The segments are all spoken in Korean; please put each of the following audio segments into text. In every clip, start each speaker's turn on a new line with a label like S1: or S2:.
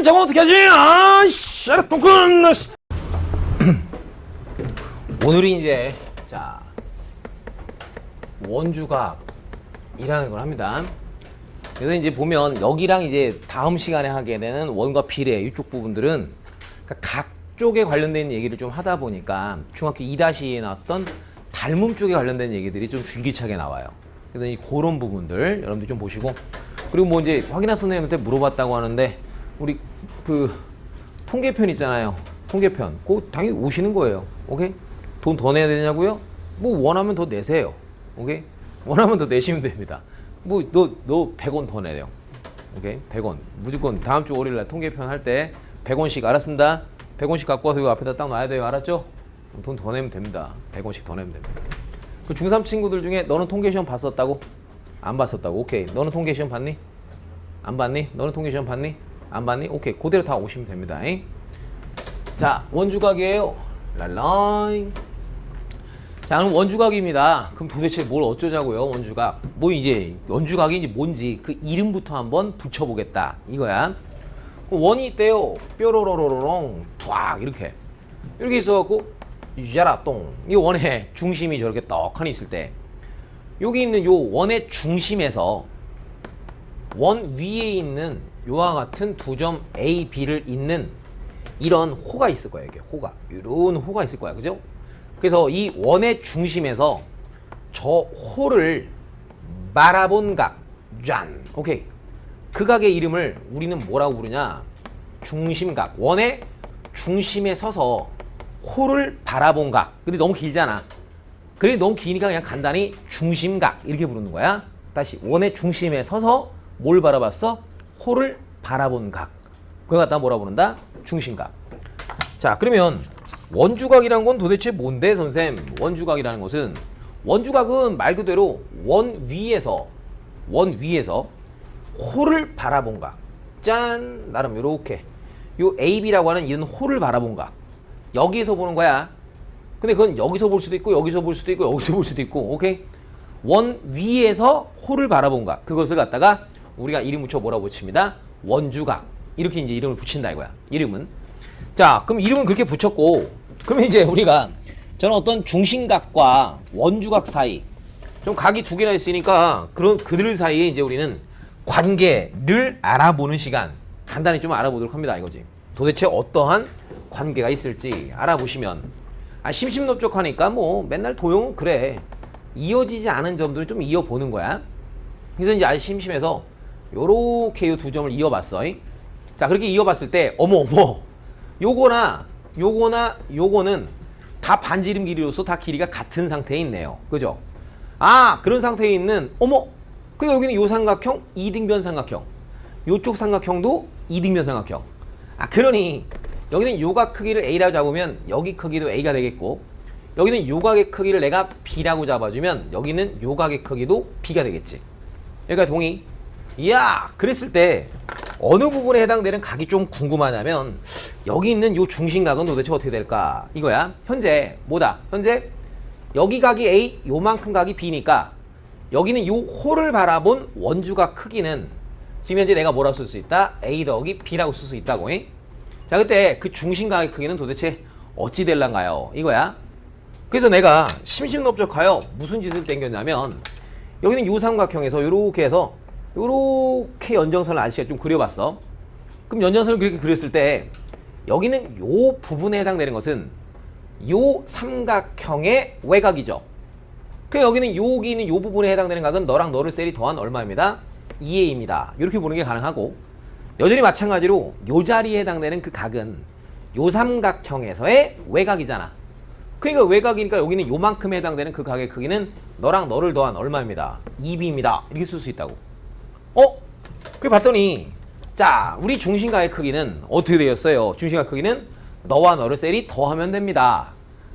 S1: 저거 어떻게 하지? 아이씨, 똥꾼. 오늘이 이제 자 원주각이라는 걸 합니다. 그래서 이제 보면 여기랑 이제 다음 시간에 하게 되는 원과 비례 이쪽 부분들은 그러니까 각 쪽에 관련된 얘기를 좀 하다 보니까 중학교 2-2에 나왔던 닮음 쪽에 관련된 얘기들이 좀 줄기차게 나와요. 그래서 이 그런 부분들 여러분들 좀 보시고, 그리고 뭐 이제 확인한 선생님한테 물어봤다고 하는데 우리 그 통계편 있잖아요. 통계편 그거 당연히 오시는 거예요. 오케이? 돈 더 내야 되냐고요? 뭐 원하면 더 내세요. 오케이? 원하면 더 내시면 됩니다. 뭐 너 100원 더 내요. 오케이? 100원 무조건 다음 주 월요일 날 통계편 할 때 100원씩 알았습니다. 100원씩 갖고 와서 이 앞에다 딱 놔야 돼요. 알았죠? 돈 더 내면 됩니다. 100원씩 더 내면 됩니다. 그 중3 친구들 중에 너는 통계시험 봤었다고? 안 봤었다고? 오케이. 너는 통계시험 봤니? 안 봤니? 너는 통계시험 봤니? 안 봤니? 오케이. 그대로 다 오시면 됩니다. 자, 원주각이에요. 랄라잉. 자, 그럼 원주각입니다. 그럼 도대체 뭘 어쩌자고요? 원주각. 뭐 이제 원주각이 뭔지 그 이름부터 한번 붙여보겠다 이거야. 원이 있대요. 뾰로로로롱 툭 이렇게 있어갖고 야라똥. 이 원의 중심이 저렇게 떡하니 있을 때 여기 있는 요 원의 중심에서 원 위에 있는 요와 같은 두 점 A, B를 잇는 이런 호가 있을 거예요. 이게 호가 이런 호가 있을 거야. 그죠? 그래서 이 원의 중심에서 저 호를 바라본 각, 짠. 오케이. 그 각의 이름을 우리는 뭐라고 부르냐? 중심각. 원의 중심에 서서 호를 바라본 각. 근데 너무 길잖아. 그래 너무 기니까 그냥 간단히 중심각 이렇게 부르는 거야. 다시 원의 중심에 서서 뭘 바라봤어? 호를 바라본 각. 그걸 갖다 뭐라 부른다? 중심각. 자, 그러면 원주각이란 건 도대체 뭔데, 선생? 원주각이라는 것은 원주각은 말 그대로 원 위에서 호를 바라본 각. 짠! 나름 요렇게 요 AB라고 하는 이런 호를 바라본 각. 여기에서 보는 거야. 근데 그건 여기서 볼 수도 있고 여기서 볼 수도 있고 여기서 볼 수도 있고. 오케이? 원 위에서 호를 바라본 각. 그것을 갖다가 우리가 이름 붙여 뭐라고 붙입니다? 원주각. 이렇게 이제 이름을 붙인다 이거야. 이름은. 자, 그럼 이름은 그렇게 붙였고, 그러면 이제 우리가 저는 어떤 중심각과 원주각 사이 좀 각이 두 개나 있으니까 그런 그들 사이에 이제 우리는 관계를 알아보는 시간 간단히 좀 알아보도록 합니다 이거지. 도대체 어떠한 관계가 있을지 알아보시면 심심넓적하니까 뭐 맨날 도용은 그래. 이어지지 않은 점들을 좀 이어보는 거야. 그래서 이제 아주 심심해서 요렇게 요 두 점을 이어봤어. 자, 그렇게 이어봤을 때 어머 요거나 요거는 다 반지름 길이로서 다 길이가 같은 상태에 있네요. 그죠? 아, 그런 상태에 있는 그 여기는 요 삼각형 이등변 삼각형, 요쪽 삼각형도 이등변 삼각형. 아, 그러니 여기는 요각 크기를 A라고 잡으면 여기 크기도 A가 되겠고, 여기는 요각의 크기를 내가 B라고 잡아주면 여기는 요각의 크기도 B가 되겠지. 여기가 동의? 이야, 그랬을 때 어느 부분에 해당되는 각이 좀 궁금하냐면 여기 있는 요 중심각은 도대체 어떻게 될까 이거야. 현재 뭐다? 현재 여기 각이 A, 요만큼 각이 B니까 여기는 요 호를 바라본 원주각 크기는 지금 현재 내가 뭐라고 쓸 수 있다? A 더하기 B라고 쓸 수 있다고. 자, 그때 그 중심각의 크기는 도대체 어찌 될란가요? 이거야. 그래서 내가 심심넓적하여 무슨 짓을 땡겼냐면 여기는 요 삼각형에서 요렇게 해서 요렇게 연장선을 아저씨가 좀 그려봤어. 그럼 연장선을 그렇게 그렸을 때 여기는 요 부분에 해당되는 것은 요 삼각형의 외곽이죠. 그 여기는 여기 있는 요 부분에 해당되는 각은 너랑 너를 셀이 더한 얼마입니다? 2a입니다. 이렇게 보는 게 가능하고, 여전히 마찬가지로 요 자리에 해당되는 그 각은 요 삼각형에서의 외곽이잖아. 그러니까 외곽이니까 여기는 요만큼에 해당되는 그 각의 크기는 너랑 너를 더한 얼마입니다? 2b입니다. 이렇게 쓸 수 있다고. 그래 봤더니 자, 우리 중심각의 크기는 어떻게 되었어요? 중심각 크기는 너와 너를 셀이 더하면 됩니다.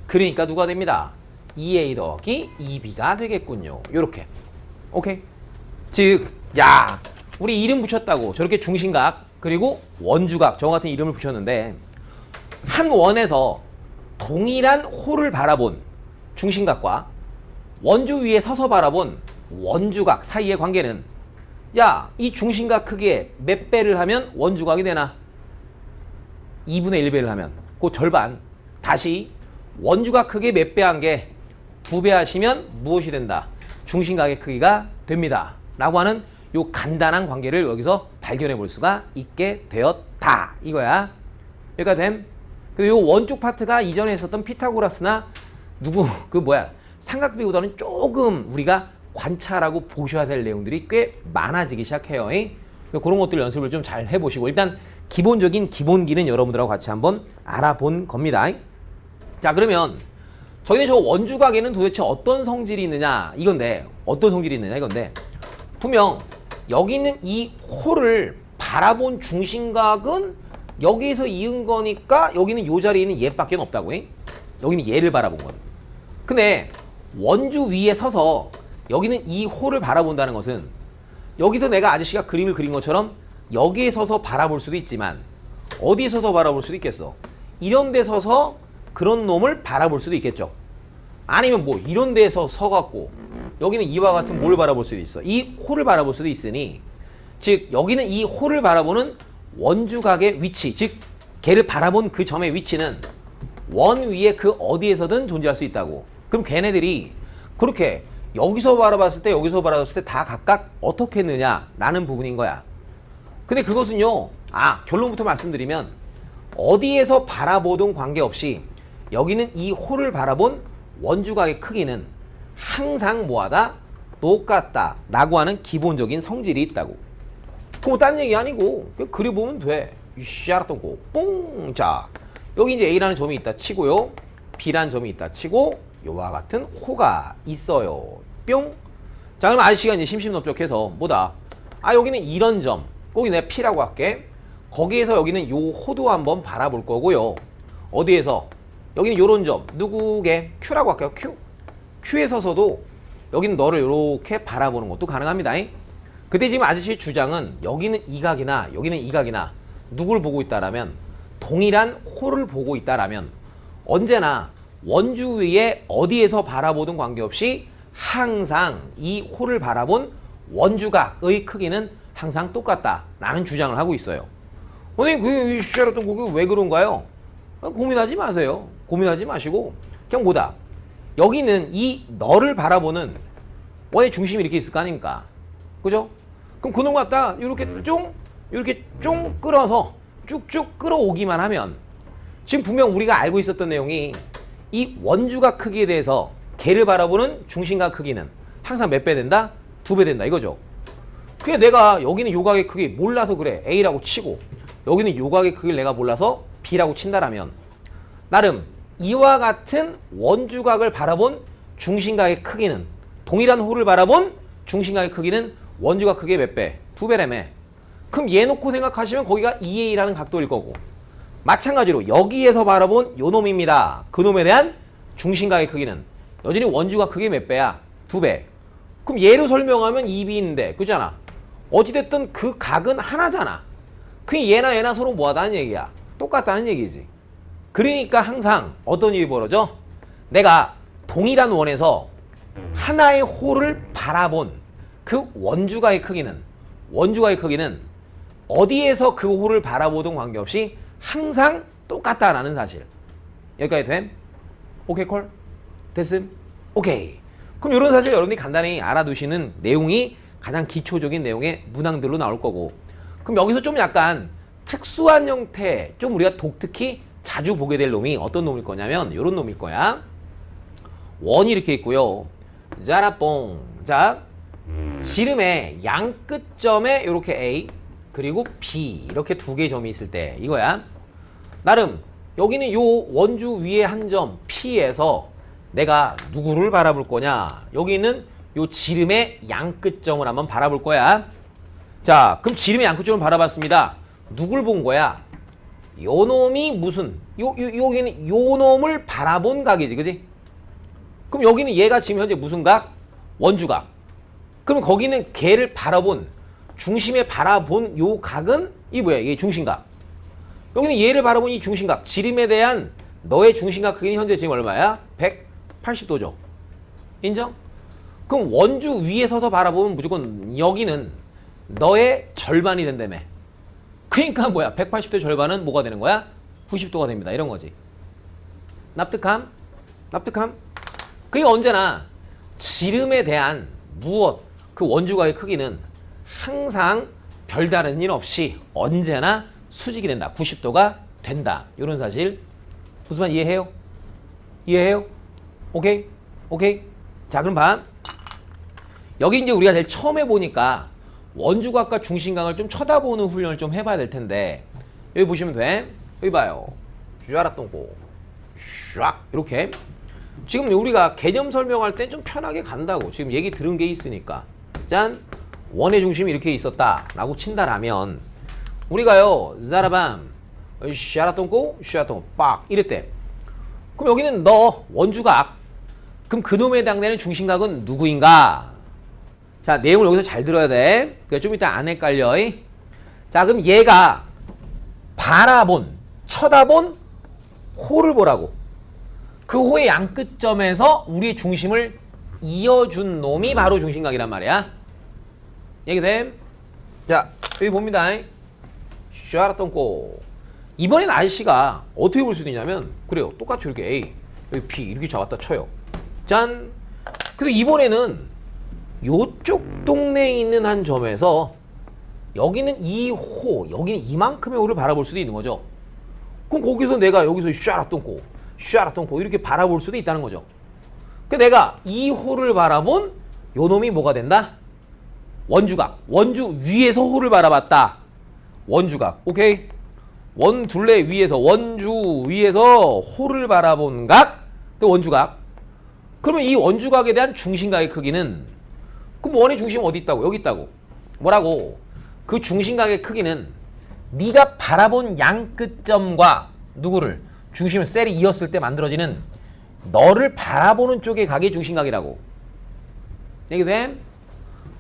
S1: 그러니까 누가 됩니다? 2a 더하기 2b가 되겠군요. 요렇게. 오케이? 즉, 야, 우리 이름 붙였다고 저렇게 중심각 그리고 원주각 저 같은 이름을 붙였는데 한 원에서 동일한 호를 바라본 중심각과 원주 위에 서서 바라본 원주각 사이의 관계는, 야, 이 중심각 크기에 몇 배를 하면 원주각이 되나? 2분의 1배를 하면 그 절반. 다시 원주각 크기 몇 배 한 게 2배 하시면 무엇이 된다? 중심각의 크기가 됩니다. 라고 하는 요 간단한 관계를 여기서 발견해 볼 수가 있게 되었다. 이거야. 여기까지 됨. 그리고 요 원쪽 파트가 이전에 했었던 피타고라스나 삼각비보다는 조금 우리가 관찰하고 보셔야 될 내용들이 꽤 많아지기 시작해요. 그런 것들 연습을 좀 잘 해보시고 일단 기본적인 기본기는 여러분들하고 같이 한번 알아본 겁니다. 자, 그러면 저희는 저 원주각에는 도대체 어떤 성질이 있느냐 이건데 분명 여기 있는 이 홀을 바라본 중심각은 여기서 이은 거니까 여기는 요 자리에 있는 얘밖에 없다고. 여기는 얘를 바라본 건. 근데 원주 위에 서서 여기는 이 홀을 바라본다는 것은 여기서 내가 아저씨가 그림을 그린 것처럼 여기에 서서 바라볼 수도 있지만 어디에 서서 바라볼 수도 있겠어. 이런 데 서서 그런 놈을 바라볼 수도 있겠죠. 아니면 뭐 이런 데서 서갖고 여기는 이와 같은 뭘 바라볼 수도 있어. 이 홀을 바라볼 수도 있으니 즉 여기는 이 홀을 바라보는 원주각의 위치, 즉 걔를 바라본 그 점의 위치는 원 위에 그 어디에서든 존재할 수 있다고. 그럼 걔네들이 그렇게 여기서 바라봤을 때 여기서 바라봤을 때 다 각각 어떻게 했느냐라는 부분인 거야. 근데 그것은요, 결론부터 말씀드리면 어디에서 바라보든 관계없이 여기는 이 홀을 바라본 원주각의 크기는 항상 뭐하다? 똑같다 라고 하는 기본적인 성질이 있다고. 그거 딴 얘기 아니고 그냥 그려보면 돼. 샤라똥 고 뽕. 자, 여기 이제 A라는 점이 있다 치고요, B라는 점이 있다 치고 요와 같은 호가 있어요. 뿅. 자, 그럼 아저씨가 이제 심심넓적해서 뭐다? 여기는 이런 점, 꼭 내가 P라고 할게. 거기에서 여기는 요 호도 한번 바라볼 거고요. 어디에서? 여기는 요런 점, 누구게? Q라고 할게요. Q. Q에 서서도 여기는 너를 이렇게 바라보는 것도 가능합니다. 그때 지금 아저씨의 주장은 여기는 이 각이나 여기는 이 각이나 누굴 보고 있다라면 동일한 홀을 보고 있다라면 언제나 원주 위에 어디에서 바라보든 관계없이 항상 이 홀을 바라본 원주각의 크기는 항상 똑같다라는 주장을 하고 있어요. 선생님, 그게 쉐라ton 그게 왜 그런가요? 고민하지 마세요. 고민하지 마시고 그냥 뭐다? 여기는 이 너를 바라보는 원의 중심이 이렇게 있을 거 아닙니까? 그죠? 그럼 그놈 갖다 이렇게 쫑 끌어서 쭉쭉 끌어오기만 하면 지금 분명 우리가 알고 있었던 내용이 이 원주각 크기에 대해서 걔를 바라보는 중심각 크기는 항상 몇 배 된다? 2배 된다 이거죠. 그게 내가 여기는 요각의 크기 몰라서 그래 A라고 치고 여기는 요각의 크기를 내가 몰라서 B라고 친다라면 나름 이와 같은 원주각을 바라본 중심각의 크기는 동일한 홀을 바라본 중심각의 크기는 원주각 크기의 몇 배? 2배라며. 그럼 얘 놓고 생각하시면 거기가 2A라는 각도일 거고 마찬가지로 여기에서 바라본 요 놈입니다. 그 놈에 대한 중심각의 크기는 여전히 원주각 크기 몇 배야? 2배. 그럼 얘로 설명하면 2B인데 그잖아. 어찌됐든 그 각은 하나잖아. 그 얘나 서로 뭐하다는 얘기야? 똑같다는 얘기지. 그러니까 항상 어떤 일이 벌어져? 내가 동일한 원에서 하나의 홀을 바라본 그 원주각의 크기는 어디에서 그 홀을 바라보든 관계없이 항상 똑같다라는 사실. 여기까지 됨? 오케이 콜? 됐음? 오케이. 그럼 이런 사실 여러분들이 간단히 알아두시는 내용이 가장 기초적인 내용의 문항들로 나올 거고, 그럼 여기서 좀 약간 특수한 형태, 좀 우리가 독특히 자주 보게 될 놈이 어떤 놈일 거냐면 이런 놈일 거야. 원이 이렇게 있고요. 자라뽕. 자, 지름의 양 끝점에 이렇게 A 그리고 B 이렇게 두 개의 점이 있을 때 이거야. 나름 여기는 요 원주 위에 한 점 P에서 내가 누구를 바라볼 거냐? 여기 있는 요 지름의 양 끝점을 한번 바라볼 거야. 자, 그럼 지름의 양 끝점을 바라봤습니다. 누굴 본 거야? 요 놈이 무슨 여기는 요 놈을 바라본 각이지, 그지? 그럼 여기는 얘가 지금 현재 무슨 각? 원주각. 그럼 거기는 걔를 바라본 중심에 바라본 요 각은 이 뭐야? 이게 중심각. 여기는 얘를 바라본 이 중심각. 지름에 대한 너의 중심각 크기는 현재 지금 얼마야? 180도죠. 인정? 그럼 원주 위에 서서 바라보면 무조건 여기는 너의 절반이 된다며. 그러니까 뭐야? 180도 절반은 뭐가 되는 거야? 90도가 됩니다. 이런 거지. 납득함? 납득함? 그게 언제나 지름에 대한 무엇, 그 원주각의 크기는 항상 별다른 일 없이 언제나 수직이 된다. 90도가 된다. 이런 사실 무슨 말 이해해요? 이해해요? 오케이? 오케이? 자, 그럼 봐. 여기 이제 우리가 제일 처음 해보니까 원주각과 중심각을 좀 쳐다보는 훈련을 좀 해봐야 될 텐데, 여기 보시면 돼. 여기 봐요. 슈아라똥꼬 슈악 이렇게. 지금 우리가 개념 설명할 때 좀 편하게 간다고. 지금 얘기 들은 게 있으니까. 짠. 원의 중심이 이렇게 있었다 라고 친다라면 우리가요 자라밤 슈아라똥꼬 슈아똥 빡 이랬대. 그럼 여기는 너 원주각. 그럼 그놈에 해당되는 중심각은 누구인가? 자, 내용을 여기서 잘 들어야 돼. 그러니까 좀 이따 안 헷갈려. 자, 그럼 얘가 쳐다본 호를 보라고. 그 호의 양끝점에서 우리의 중심을 이어준 놈이 바로 중심각이란 말이야. 얘기됨. 자, 여기 봅니다. 슈아라똥꼬. 이번엔 아저씨가 어떻게 볼 수도 있냐면, 그래요. 똑같이 이렇게 A, 여기 B 이렇게 잡았다 쳐요. 짠. 그래서 이번에는 요쪽 동네에 있는 한 점에서 여기는 이 호, 여기는 이만큼의 호를 바라볼 수도 있는 거죠. 그럼 거기서 내가 여기서 슈아라똥꼬 이렇게 바라볼 수도 있다는 거죠. 그 내가 이 호를 바라본 요 놈이 뭐가 된다? 원주각. 원주 위에서 호를 바라봤다. 원주각. 오케이? 원둘레 위에서, 원주 위에서 호를 바라본 각, 그 원주각. 그러면 이 원주각에 대한 중심각의 크기는, 그럼 원의 중심은 어디 있다고? 여기 있다고. 뭐라고? 그 중심각의 크기는 네가 바라본 양끝점과 누구를? 중심을 셀이 이었을 때 만들어지는 너를 바라보는 쪽의 각의 중심각이라고. 얘기돼?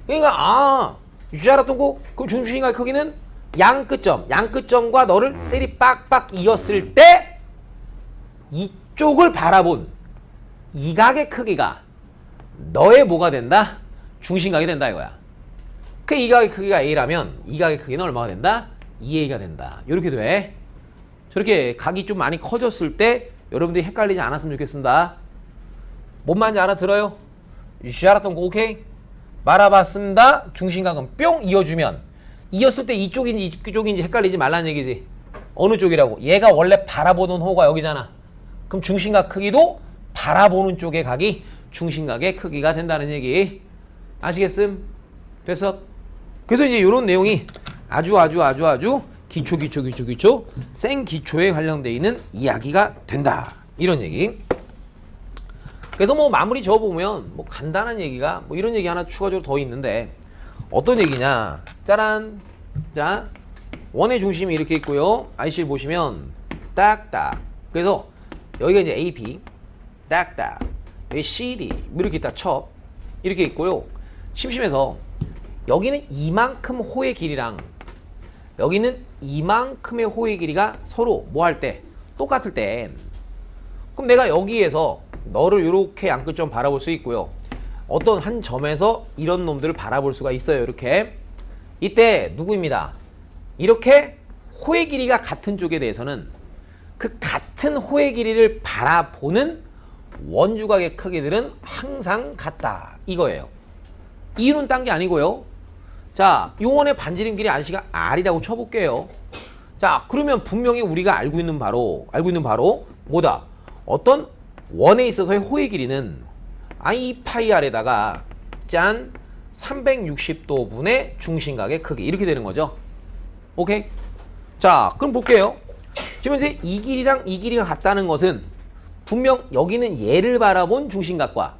S1: 그러니까 슈아라똥꼬. 그럼 중심각의 크기는 양끝점과 너를 셀이 빡빡 이었을 때 이쪽을 바라본 이 각의 크기가 너의 뭐가 된다? 중심각이 된다 이거야. 그 이 각의 크기가 A라면 이 각의 크기는 얼마가 된다? 2A가 된다. 이렇게 돼. 저렇게 각이 좀 많이 커졌을 때 여러분들이 헷갈리지 않았으면 좋겠습니다. 뭔 말인지 알아들어요? 슈아라똥꼬 오케이? 말아봤습니다. 중심각은 뿅 이어주면, 이었을 때 이쪽인지 이쪽인지 헷갈리지 말라는 얘기지. 어느 쪽이라고? 얘가 원래 바라보는 호가 여기잖아. 그럼 중심각 크기도 바라보는 쪽의 각이 중심각의 크기가 된다는 얘기. 아시겠음? 됐어? 그래서 이제 이런 내용이 아주 기초 생기초에 관련되어 있는 이야기가 된다. 이런 얘기. 그래서 뭐 마무리 적어보면 뭐 간단한 얘기가 뭐 이런 얘기 하나 추가적으로 더 있는데, 어떤 얘기냐. 짜란. 자, 원의 중심이 이렇게 있고요. IC를 보시면 딱딱. 그래서 여기가 이제 AP 딱딱, 여기 CD 이렇게 있다 쳐 이렇게 있고요. 심심해서 여기는 이만큼 호의 길이랑 여기는 이만큼의 호의 길이가 서로 뭐 할 때 똑같을 때, 그럼 내가 여기에서 너를 이렇게 양끝점 바라볼 수 있고요. 어떤 한 점에서 이런 놈들을 바라볼 수가 있어요. 이렇게. 이때 누구입니다? 이렇게 호의 길이가 같은 쪽에 대해서는 그 같은 호의 길이를 바라보는 원주각의 크기들은 항상 같다. 이거예요. 이유는 딴 게 아니고요. 자, 요원의 반지름 길이 아저씨가 R이라고 쳐볼게요. 자, 그러면 분명히 우리가 알고 있는 바로 뭐다? 어떤 원에 있어서의 호의 길이는 I 파이 R에다가 짠 360도분의 중심각의 크기 이렇게 되는 거죠. 오케이? 자, 그럼 볼게요. 지금 이제 이 길이랑 이 길이가 같다는 것은 분명 여기는 얘를 바라본 중심각과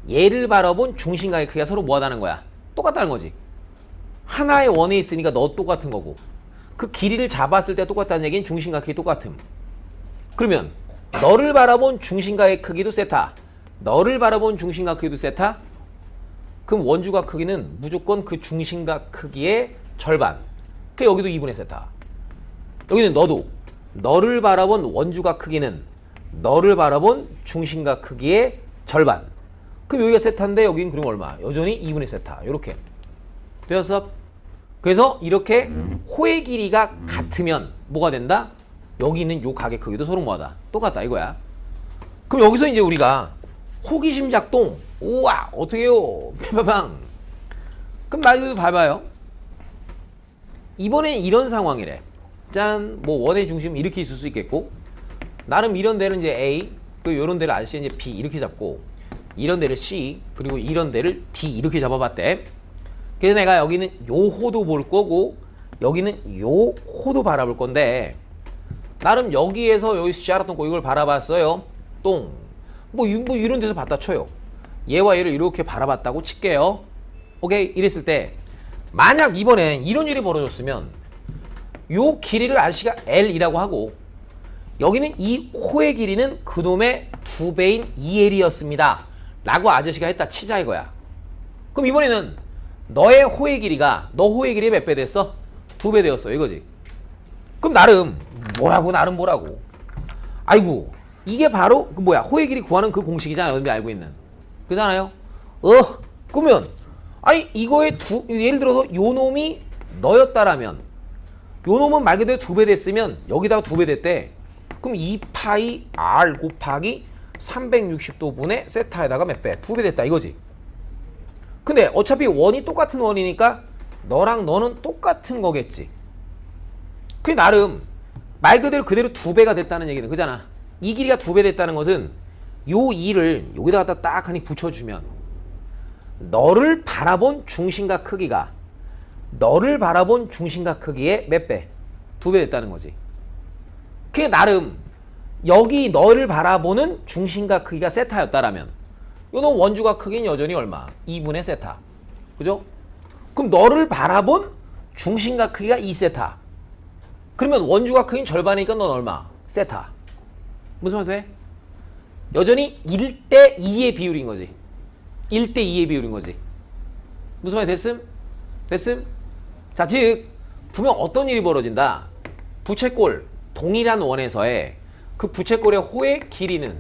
S1: 얘를 바라본 중심각의 크기가 서로 뭐하다는 거야? 똑같다는 거지. 하나의 원에 있으니까 너 똑같은 거고, 그 길이를 잡았을 때 똑같다는 얘기는 중심각 크기 똑같음. 그러면 너를 바라본 중심각의 크기도 세타, 너를 바라본 중심각 크기도 세타. 그럼 원주각 크기는 무조건 그 중심각 크기의 절반. 그 여기도 2분의 세타. 여기는 너도 너를 바라본 원주각 크기는 너를 바라본 중심각 크기의 절반. 그럼 여기가 세타인데 여기는 그럼 얼마? 여전히 2분의 세타. 이렇게 되었어? 그래서 이렇게 호의 길이가 같으면 뭐가 된다? 여기 있는 요 각의 크기도 서로 뭐하다? 똑같다 이거야. 그럼 여기서 이제 우리가 호기심 작동. 우와 어떻게 해요? 빠방. 그럼 나도 봐봐요. 이번엔 이런 상황이래. 짠, 뭐 원의 중심 이렇게 있을 수 있겠고, 나름 이런 데를 이제 A, 그 이런 데를 RC 이제 B 이렇게 잡고, 이런 데를 C, 그리고 이런 데를 D 이렇게 잡아봤대. 그래서 내가 여기는 요 호도 볼 거고, 여기는 요 호도 바라볼 건데, 나름 여기에서 여기 씨알았던 거 이걸 바라봤어요. 똥. 뭐 이런 데서 봤다 쳐요. 얘와 얘를 이렇게 바라봤다고 칠게요. 오케이? 이랬을 때, 만약 이번엔 이런 일이 벌어졌으면, 요 길이를 RC가 L이라고 하고, 여기는 이 호의 길이는 그놈의 2배인 2L이었습니다. 라고 아저씨가 했다 치자 이거야. 그럼 이번에는 너의 호의 길이가, 너 호의 길이 몇 배 됐어? 2배 되었어 이거지. 그럼 나름 뭐라고 아이고 이게 바로 그 뭐야 호의 길이 구하는 그 공식이잖아요. 여러분들이 알고 있는 그잖아요. 그러면 아니 이거의 예를 들어서 요 놈이 너였다라면 요 놈은 말 그대로 2배 됐으면 여기다가 2배 됐대. 그럼 2파이 R 곱하기 360도분의 세타에다가 몇 배? 2배 됐다 이거지. 근데 어차피 원이 똑같은 원이니까 너랑 너는 똑같은 거겠지. 그게 나름 말 그대로 2배가 됐다는 얘기는 그잖아. 이 길이가 2배 됐다는 것은 요 2를 여기다 갖다 딱 하니 붙여주면 너를 바라본 중심각 크기가 너를 바라본 중심각 크기의 몇 배? 2배 됐다는 거지. 그게 나름 여기 너를 바라보는 중심각 크기가 세타였다라면 요놈 원주각 크기는 여전히 얼마? 2분의 세타. 그죠? 그럼 너를 바라본 중심각 크기가 2세타. 그러면 원주각 크기는 절반이니까 넌 얼마? 세타. 무슨 말 돼? 여전히 1대 2의 비율인 거지. 1대 2의 비율인 거지. 무슨 말이 됐음? 됐음? 자, 즉 분명 어떤 일이 벌어진다. 부채꼴 동일한 원에서의 그 부채꼴의 호의 길이는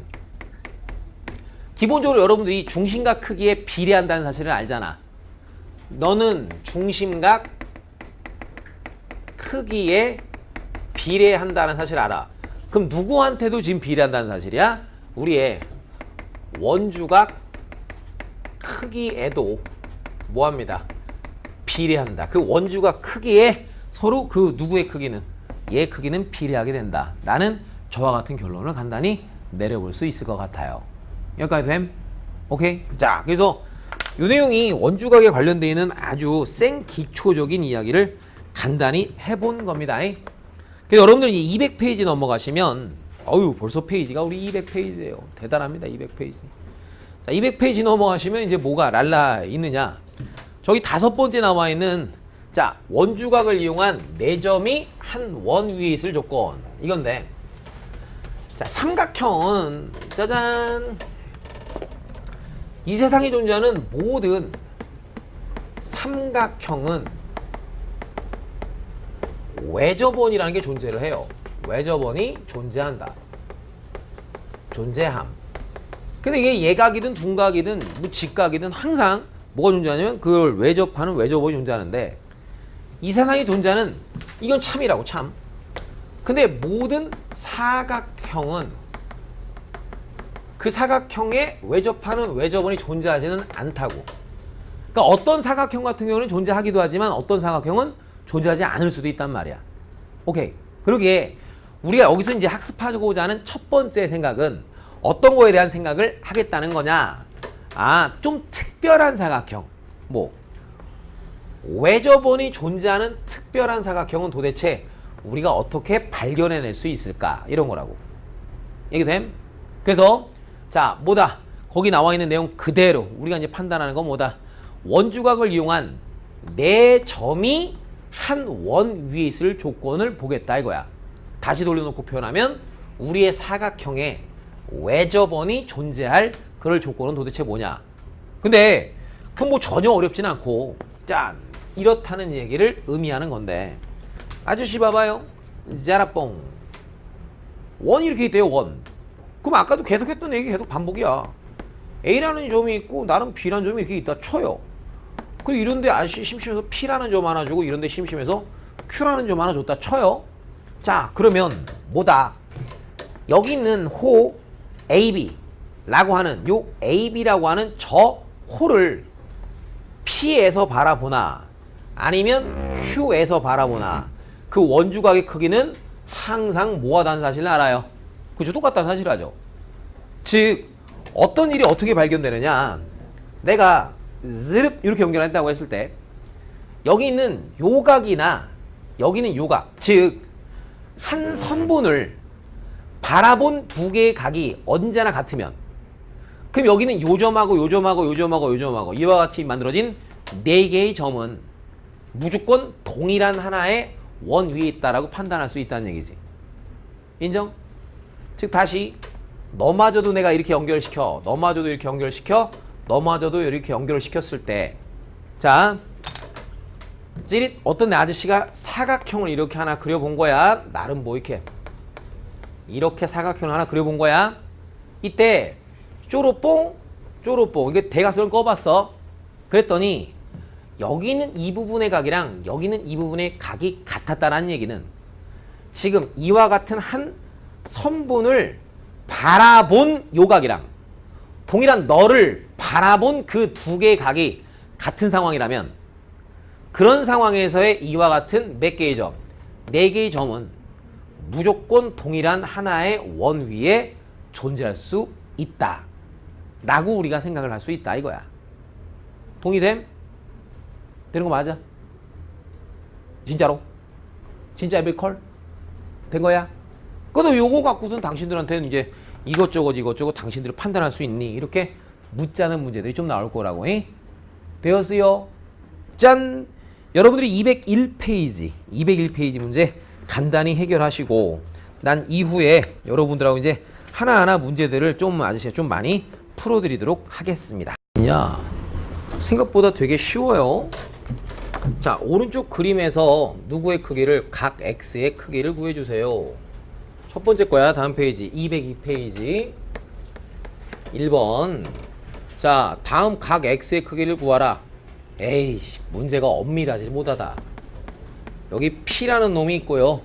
S1: 기본적으로 여러분들이 중심각 크기에 비례한다는 사실을 알잖아. 너는 중심각 크기에 비례한다는 사실을 알아. 그럼 누구한테도 지금 비례한다는 사실이야? 우리의 원주각 크기에도 뭐합니다? 비례한다. 그 원주각 크기에 서로 그 누구의 크기는 얘 크기는 비례하게 된다. 라는 저와 같은 결론을 간단히 내려볼 수 있을 것 같아요. 여기까지 됨? 오케이? 자, 그래서 이 내용이 원주각에 관련되어 있는 아주 생기초적인 이야기를 간단히 해본 겁니다. 그래서 여러분들 이제 200페이지 넘어가시면 벌써 페이지가 우리 200페이지예요. 대단합니다. 200페이지. 자, 200페이지 넘어가시면 이제 뭐가 랄라 있느냐? 저기 5번째 나와 있는 자, 원주각을 이용한 4점이 한 원 위에 있을 조건. 이건데. 자, 삼각형은 짜잔. 이 세상에 존재하는 모든 삼각형은 외접원이라는 게 존재를 해요. 외접원이 존재한다. 존재함. 근데 이게 예각이든 둔각이든 뭐 직각이든 항상 뭐가 존재하냐면 그걸 외접하는 외접원이 존재하는데 이 세상에 존재하는 이건 참이라고 참. 근데 모든 사각형은 그 사각형에 외접하는 외접원이 존재하지는 않다고. 그러니까 어떤 사각형 같은 경우는 존재하기도 하지만 어떤 사각형은 존재하지 않을 수도 있단 말이야. 오케이. 그러기에 우리가 여기서 이제 학습하고자 하는 첫 번째 생각은 어떤 거에 대한 생각을 하겠다는 거냐. 좀 특별한 사각형. 뭐 외접원이 존재하는 특별한 사각형은 도대체 우리가 어떻게 발견해낼 수 있을까? 이런 거라고. 얘기됨? 그래서 자, 뭐다? 거기 나와 있는 내용 그대로 우리가 이제 판단하는 건 뭐다? 원주각을 이용한 4점이 한 원 위에 있을 조건을 보겠다 이거야. 다시 돌려놓고 표현하면 우리의 사각형에 외접원이 존재할 그럴 조건은 도대체 뭐냐? 근데 그건 뭐 전혀 어렵진 않고 짠! 이렇다는 얘기를 의미하는 건데 아저씨 봐봐요. 자라뽕. 원이 이렇게 있대요. 원. 그럼 아까도 계속 했던 얘기 계속 반복이야. A라는 점이 있고 나름 B라는 점이 이렇게 있다 쳐요. 그리고 이런데 아저씨 심심해서 P라는 점 하나 주고 이런데 심심해서 Q라는 점 하나 줬다 쳐요. 자, 그러면 뭐다? 여기 있는 호 AB라고 하는 요 AB라고 하는 저 호를 P에서 바라보나 아니면 Q에서 바라보나 그 원주각의 크기는 항상 뭐하다는 사실을 알아요. 그죠? 똑같다는 사실을 알죠. 즉 어떤 일이 어떻게 발견되느냐, 내가 즈릅 이렇게 연결한다고 했을 때 여기 있는 요각이나 여기는 요각, 즉 한 선분을 바라본 두 개의 각이 언제나 같으면, 그럼 여기는 요점하고 요점하고 요점하고 요점하고 이와 같이 만들어진 네 개의 점은 무조건 동일한 하나의 원 위에 있다라고 판단할 수 있다는 얘기지. 인정? 즉 다시 너마저도 내가 이렇게 연결시켜, 너마저도 이렇게 연결시켜, 너마저도 이렇게 연결을 시켰을 때, 자 찌릿 어떤 내 아저씨가 사각형을 이렇게 하나 그려본 거야. 나름 뭐 이렇게 사각형을 하나 그려본 거야. 이때 쪼로뽕 이게 대각선을 꺼봤어. 그랬더니 여기 있는 이 부분의 각이랑 여기 있는 이 부분의 각이 같았다는 얘기는 지금 이와 같은 한 선분을 바라본 요각이랑 동일한 너를 바라본 그 두 개의 각이 같은 상황이라면, 그런 상황에서의 이와 같은 몇 개의 점? 네 개의 점은 무조건 동일한 하나의 원 위에 존재할 수 있다 라고 우리가 생각을 할 수 있다 이거야. 동의됨? 되는 거 맞아? 진짜로? 진짜 에비컬? 된 거야? 그래도 요거 갖고선 당신들한테는 이제 이것저것 당신들이 판단할 수 있니? 이렇게 묻자는 문제들이 좀 나올 거라고. 되었어요? 짠! 여러분들이 201페이지 문제 간단히 해결하시고 난 이후에 여러분들하고 이제 하나하나 문제들을 좀 아저씨가 좀 많이 풀어드리도록 하겠습니다. 야, 생각보다 되게 쉬워요. 자, 오른쪽 그림에서 누구의 크기를, 각 X의 크기를 구해주세요. 첫 번째 거야. 다음 페이지 202페이지 1번. 자, 다음 각 X의 크기를 구하라. 에이씨, 문제가 엄밀하지 못하다. 여기 P라는 놈이 있고요.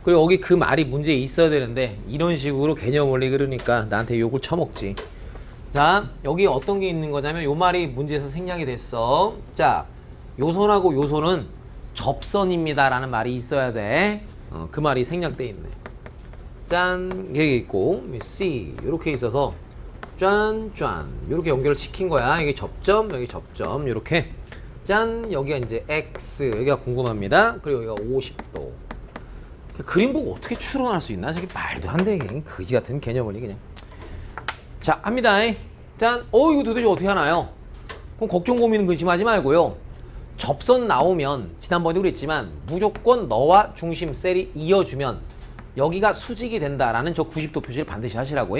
S1: 그리고 여기 그 말이 문제에 있어야 되는데 이런 식으로 개념 원리 그러니까 나한테 욕을 쳐먹지. 자, 여기 어떤 게 있는 거냐면 요 말이 문제에서 생략이 됐어. 자, 요선하고 요선은 접선입니다 라는 말이 있어야 돼. 그 말이 생략돼 있네. 짠, 여기 있고 C 이렇게 있어서 짠 이렇게 연결을 시킨 거야. 여기 접점, 여기 접점, 이렇게 짠, 여기가 이제 X, 여기가 궁금합니다. 그리고 여기가 50도. 그림 보고 어떻게 추론할 수 있나? 저게 말도 안 돼. 그냥 거지 같은 개념을 그냥. 자, 합니다. 짠, 이거 도대체 어떻게 하나요? 그럼 걱정 고민은 근심하지 말고요. 접선 나오면 지난번에도 그랬지만 무조건 너와 중심 셀이 이어주면 여기가 수직이 된다라는 저 90도 표시를 반드시 하시라고.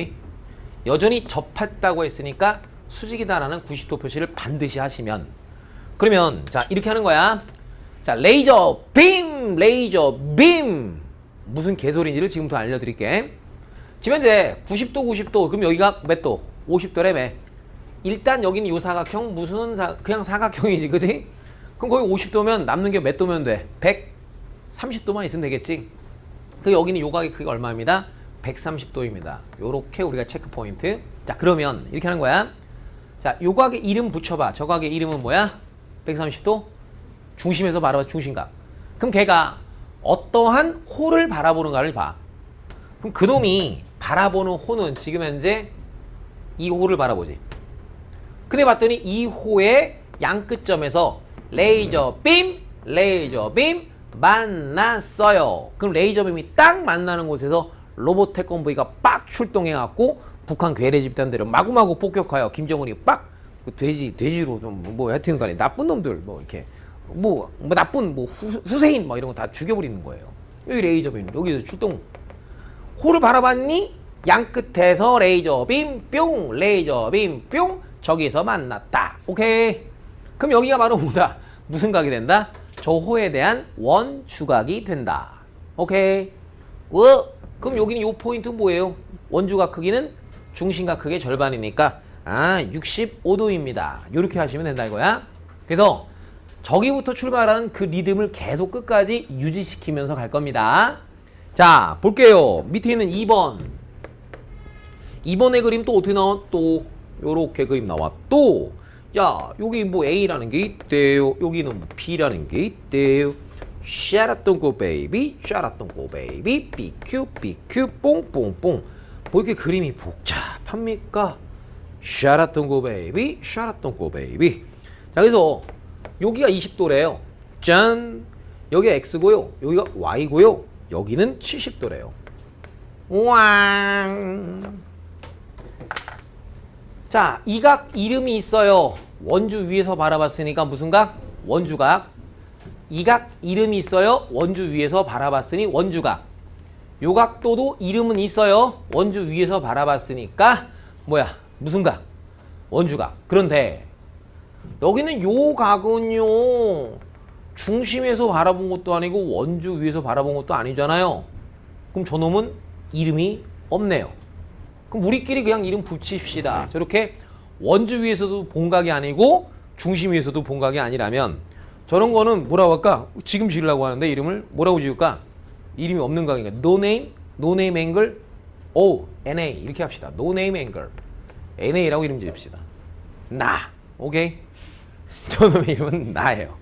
S1: 여전히 접했다고 했으니까 수직이다라는 90도 표시를 반드시 하시면, 그러면 자 이렇게 하는 거야. 자, 레이저 빔 무슨 개소리인지를 지금부터 알려드릴게. 지금 현재 90도 그럼 여기가 몇 도? 50도래매. 일단 여기는 요 사각형 무슨 그냥 사각형이지, 그지? 그럼 거기 50도면 남는 게 몇 도면 돼? 130도만 있으면 되겠지. 그 여기는 요각의 크기가 얼마입니다? 130도입니다. 요렇게 우리가 체크 포인트. 자, 그러면 이렇게 하는 거야. 자, 요 각의 이름 붙여봐. 저 각의 이름은 뭐야? 130도? 중심에서 바라봐, 중심각. 그럼 걔가 어떠한 호를 바라보는가를 봐. 그럼 그놈이 바라보는 호는 지금 현재 이 호를 바라보지. 근데 봤더니 이 호의 양 끝점에서 레이저 빔 만났어요. 그럼 레이저 빔이 딱 만나는 곳에서 로봇 태권브이가 빡 출동해갖고 북한 괴뢰 집단들을 마구마구 폭격하여 김정은이 빡 그 돼지로 좀 뭐 하여튼 간에 나쁜 놈들 뭐 이렇게 뭐 나쁜 뭐 후세인 뭐 이런 거 다 죽여버리는 거예요. 여기 레이저 빔 여기서 출동. 호를 바라봤니? 양 끝에서 레이저 빔 뿅, 레이저 빔 뿅, 저기에서 만났다. 오케이. 그럼 여기가 바로 뭐다? 무슨 각이 된다? 저 호에 대한 원주각이 된다. 오케이. 그럼 여기는 요 포인트 뭐예요? 원주각 크기는 중심각 크기의 절반이니까 65도입니다. 이렇게 하시면 된다 이거야. 그래서 저기부터 출발하는 그 리듬을 계속 끝까지 유지시키면서 갈 겁니다. 자, 볼게요. 밑에 있는 2번. 2번의 그림 또 어떻게 나와? 또 요렇게 그림 나와. 또 야, 여기 뭐 A라는 게 있대요. 여기는 뭐 B라는 게 있대요. 샤라똥꼬 베이비, 샤라똥꼬 베이비, BQ, BQ, 뽕뽕뽕. 뭐 이렇게 그림이 복잡합니까? 샤라똥꼬 베이비, 샤라똥꼬 베이비. 자, 그래서 여기가 20도래요. 짠! 여기가 X고요. 여기가 Y고요. 여기는 70도래요. 우왕! 자, 이 각 이름이 있어요. 원주 위에서 바라봤으니까 무슨 각? 원주각. 이 각 이름이 있어요. 원주 위에서 바라봤으니 원주각. 요 각도도 이름은 있어요. 원주 위에서 바라봤으니까 뭐야? 무슨 각? 원주각. 그런데 여기는 요 각은요. 중심에서 바라본 것도 아니고 원주 위에서 바라본 것도 아니잖아요. 그럼 저놈은 이름이 없네요. 그럼 우리끼리 그냥 이름 붙입시다. 저렇게 원주 위에서도 본 각이 아니고 중심 위에서도 본 각이 아니라면 저런 거는 뭐라고 할까? 지금 지으려고 하는데 이름을 뭐라고 지을까? 이름이 없는 각이니까 no name, no name angle, O, NA 이렇게 합시다. no name angle, NA라고 이름 지읍시다. 나, 오케이? 저놈의 이름은 나예요.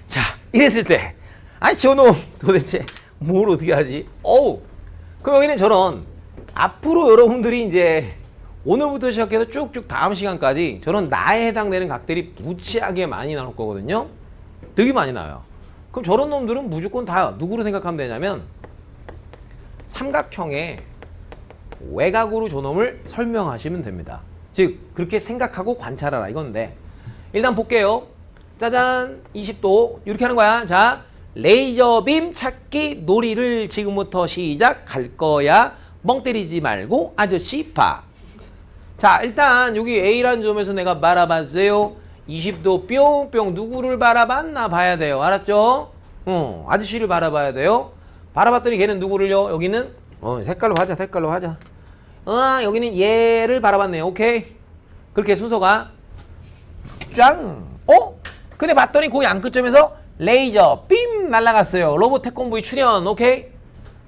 S1: 자, 이랬을 때 아니 저놈 도대체 뭘 어떻게 하지? 어우, 그럼 여기는 저런 앞으로 여러분들이 이제 오늘부터 시작해서 쭉쭉 다음 시간까지 저런 나에 해당되는 각들이 무지하게 많이 나올 거거든요. 되게 많이 나와요. 그럼 저런 놈들은 무조건 다 누구로 생각하면 되냐면 삼각형의 외곽으로 저놈을 설명하시면 됩니다. 즉 그렇게 생각하고 관찰하라 이건데 일단 볼게요. 짜잔 20도 이렇게 하는 거야. 자, 레이저빔 찾기 놀이를 지금부터 시작할 거야. 멍 때리지 말고 아저씨 봐. 자, 일단 여기 A라는 점에서 내가 바라봤어요. 20도 뿅뿅 누구를 바라봤나 봐야 돼요. 알았죠? 아저씨를 바라봐야 돼요. 바라봤더니 걔는 누구를요? 여기는 색깔로 하자. 색깔로 하자. 여기는 얘를 바라봤네요. 오케이. 그렇게 순서가 짱. 근데 봤더니 그 양끝점에서 레이저 빔 날아갔어요. 로봇 태권브이 출연. 오케이.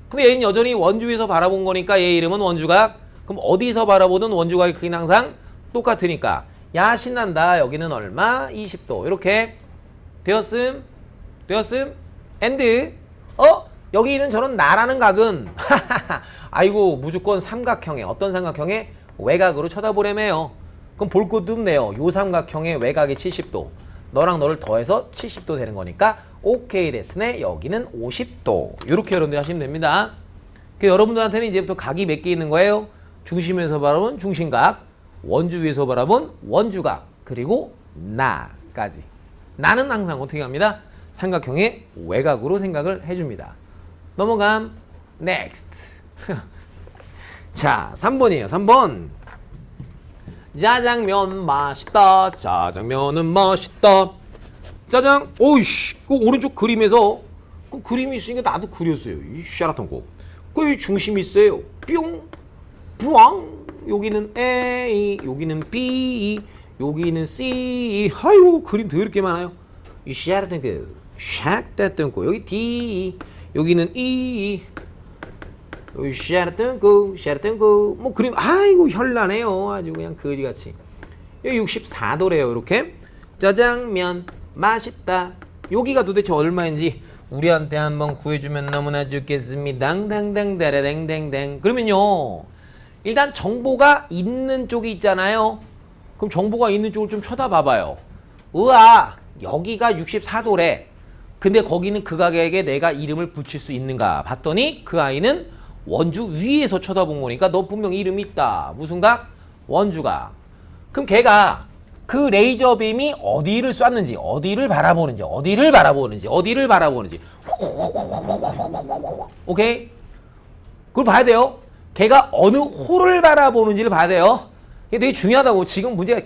S1: 근데 얘는 여전히 원주 위에서 바라본 거니까 얘 이름은 원주각. 그럼 어디서 바라보든 원주각의 크기는 항상 똑같으니까 야 신난다. 여기는 얼마? 20도. 이렇게 되었음. 엔드. 여기 있는 저런 나라는 각은 아이고 무조건 삼각형의 어떤 삼각형의 외곽으로 쳐다보래매요. 그럼 볼 것도 없네요. 요 삼각형의 외곽이 70도. 너랑 너를 더해서 70도 되는 거니까 오케이 데스네. 여기는 50도. 이렇게 여러분들 하시면 됩니다. 여러분들한테는 이제부터 각이 몇 개 있는 거예요? 중심에서 바라본 중심각, 원주 위에서 바라본 원주각, 그리고 나까지. 나는 항상 어떻게 합니다? 삼각형의 외곽으로 생각을 해줍니다. 넘어감. 넥스트. 자, 3번이에요. 3번. 짜장면 맛있다. 짜장면은 맛있다. 짜장. 오이씨. 그 오른쪽 그림에서 그 그림이 있으니까 나도 그렸어요. 이 샤라통고. 그 중심이 있어요. 뿅. 부앙. 여기는 A, 여기는 B, 여기는 C. 아유, 그림 더럽게 많아요. 이 샤라통고. 샤라통고. 여기 D. 여기는 E. 여기 샤라통고. 뭐 그림 아이고 현란해요. 아주 그냥 거지같이. 여기 64도래요. 이렇게. 짜장면 맛있다. 여기가 도대체 얼마인지 우리한테 한번 구해주면 너무나 좋겠습니다. 당당당 다라당당당. 그러면요 일단 정보가 있는 쪽이 있잖아요. 그럼 정보가 있는 쪽을 좀 쳐다봐봐요. 으아 여기가 64도래. 근데 거기는 그 가게에게 내가 이름을 붙일 수 있는가 봤더니 그 아이는 원주 위에서 쳐다본 거니까 너 분명 이름이 있다. 무슨 각? 원주각. 그럼 걔가 그 레이저 빔이 어디를 쐈는지, 어디를 바라보는지. 오케이? 그걸 봐야 돼요. 걔가 어느 홀을 바라보는지를 봐야 돼요. 이게 되게 중요하다고. 지금 문제가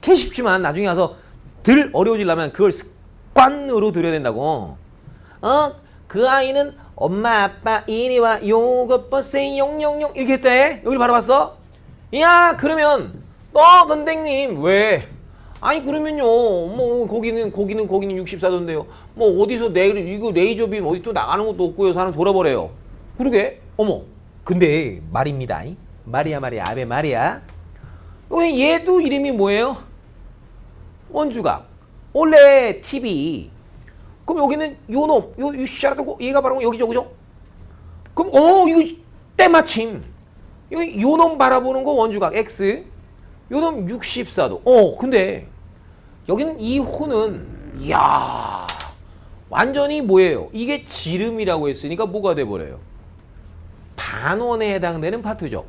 S1: 개 쉽지만 나중에 가서 덜 어려워지려면 그걸 습관으로 들여야 된다고. 그 아이는 엄마 아빠 이리와 요것 버스 용용용 이렇게 했대. 여기를 바라봤어? 야 그러면 선생님 왜? 아니 그러면요 뭐 거기는 64도인데요 뭐 어디서 이거 레이저빔 어디 또 나가는 것도 없고요. 사람 돌아버려요. 그러게. 어머. 근데 말입니다. 말이야 아베 말이야. 여기 얘도 이름이 뭐예요? 원주각. 원래 TV. 그럼 여기는 요놈, 요 샤라고 얘가 바라보면 여기죠, 그죠? 그럼 이거 때마침 여기 요놈 바라보는 거 원주각 X. 요놈 64도. 근데 여기는 이 호는 이야 완전히 뭐예요? 이게 지름이라고 했으니까 뭐가 돼버려요? 반원에 해당되는 파트죠.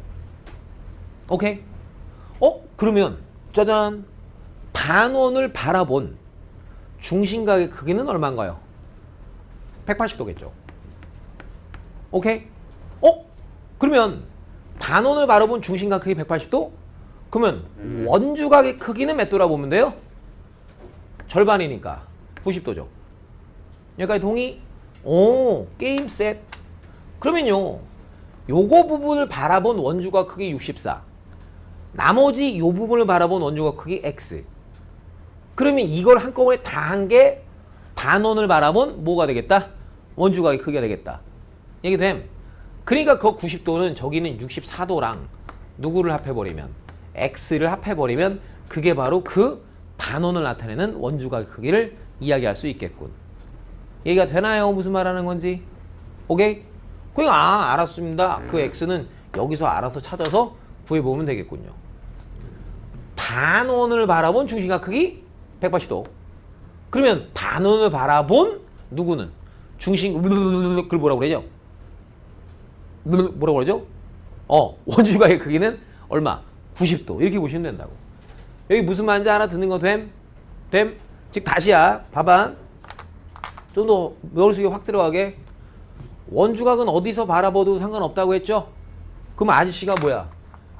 S1: 오케이? 그러면 짜잔 반원을 바라본 중심각의 크기는 얼마인가요? 180도겠죠. 오케이? 그러면 반원을 바라본 중심각 크기 180도? 그러면 원주각의 크기는 몇 도라 보면 돼요? 절반이니까 90도죠. 여기까지 동의? 게임 셋. 그러면요. 요거 부분을 바라본 원주각 크기 64. 나머지 요 부분을 바라본 원주각 크기 X. 그러면 이걸 한꺼번에 다 한 게 반원을 바라본 뭐가 되겠다? 원주각의 크기가 되겠다. 얘기됨. 그러니까 그 90도는 저기는 64도랑 누구를 합해버리면 X를 합해버리면 그게 바로 그 반원을 나타내는 원주각의 크기를 이야기할 수 있겠군. 얘기가 되나요? 무슨 말하는 건지? 오케이? 그러니까 알았습니다. 그 X는 여기서 알아서 찾아서 구해보면 되겠군요. 반원을 바라본 중심각 크기 180도. 그러면 반원을 바라본 누구는? 중심 그걸 뭐라고 그러죠? 뭐라고 그러죠? 원주각의 크기는 얼마? 90도. 이렇게 보시면 된다고. 여기 무슨 말인지 알아듣는 거 됨? 됨? 즉 다시야. 봐봐. 좀 더 머릿속에 확 들어가게. 원주각은 어디서 바라봐도 상관없다고 했죠? 그럼 아저씨가 뭐야?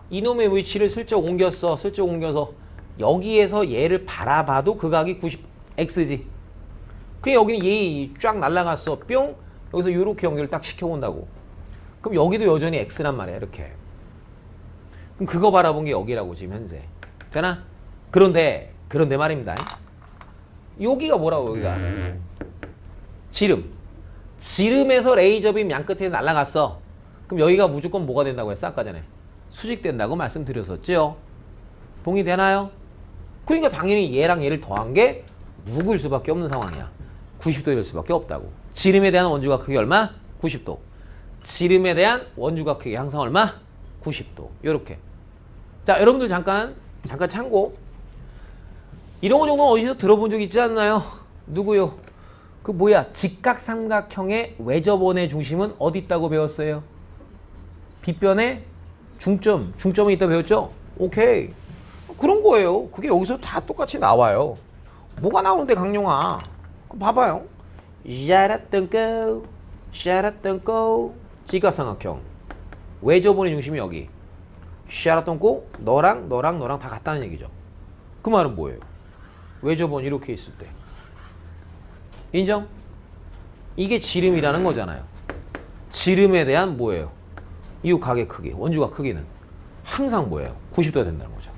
S1: 이놈의 위치를 슬쩍 옮겼어. 슬쩍 옮겨서 여기에서 얘를 바라봐도 그 각이 90X지. 그냥 여기는 얘 쫙 날아갔어. 뿅. 여기서 이렇게 연결을 딱 시켜본다고. 그럼 여기도 여전히 X란 말이야. 이렇게. 그럼 그거 바라본 게 여기라고 지금 현재. 되나? 그런데 말입니다. 여기가 뭐라고 여기가? 지름. 지름에서 레이저빔 양끝에 날아갔어. 그럼 여기가 무조건 뭐가 된다고 했어? 아까 전에. 수직된다고 말씀드렸었죠. 동의되나요? 그러니까 당연히 얘랑 얘를 더한 게 누구일 수밖에 없는 상황이야. 90도일 수밖에 없다고. 지름에 대한 원주각 크기 얼마? 90도. 지름에 대한 원주각 크기 항상 얼마? 90도. 요렇게. 자, 여러분들 잠깐 참고. 이런 거 정도는 어디서 들어본 적 있지 않나요? 누구요? 그 뭐야? 직각삼각형의 외접원의 중심은 어디 있다고 배웠어요? 빗변의 중점이 있다 배웠죠? 오케이. 그런 거예요. 그게 여기서 다 똑같이 나와요. 뭐가 나오는데 강용아? 봐봐요. 샤라տն고 샤라տն고 직각삼각형 외접원의 중심이 여기. 샤라տն고 너랑 다 같다는 얘기죠. 그 말은 뭐예요? 외접원 이렇게 있을 때 인정? 이게 지름이라는 거잖아요. 지름에 대한 뭐예요? 이 각의 크기, 원주각 크기는 항상 뭐예요? 90도가 된다는 거죠.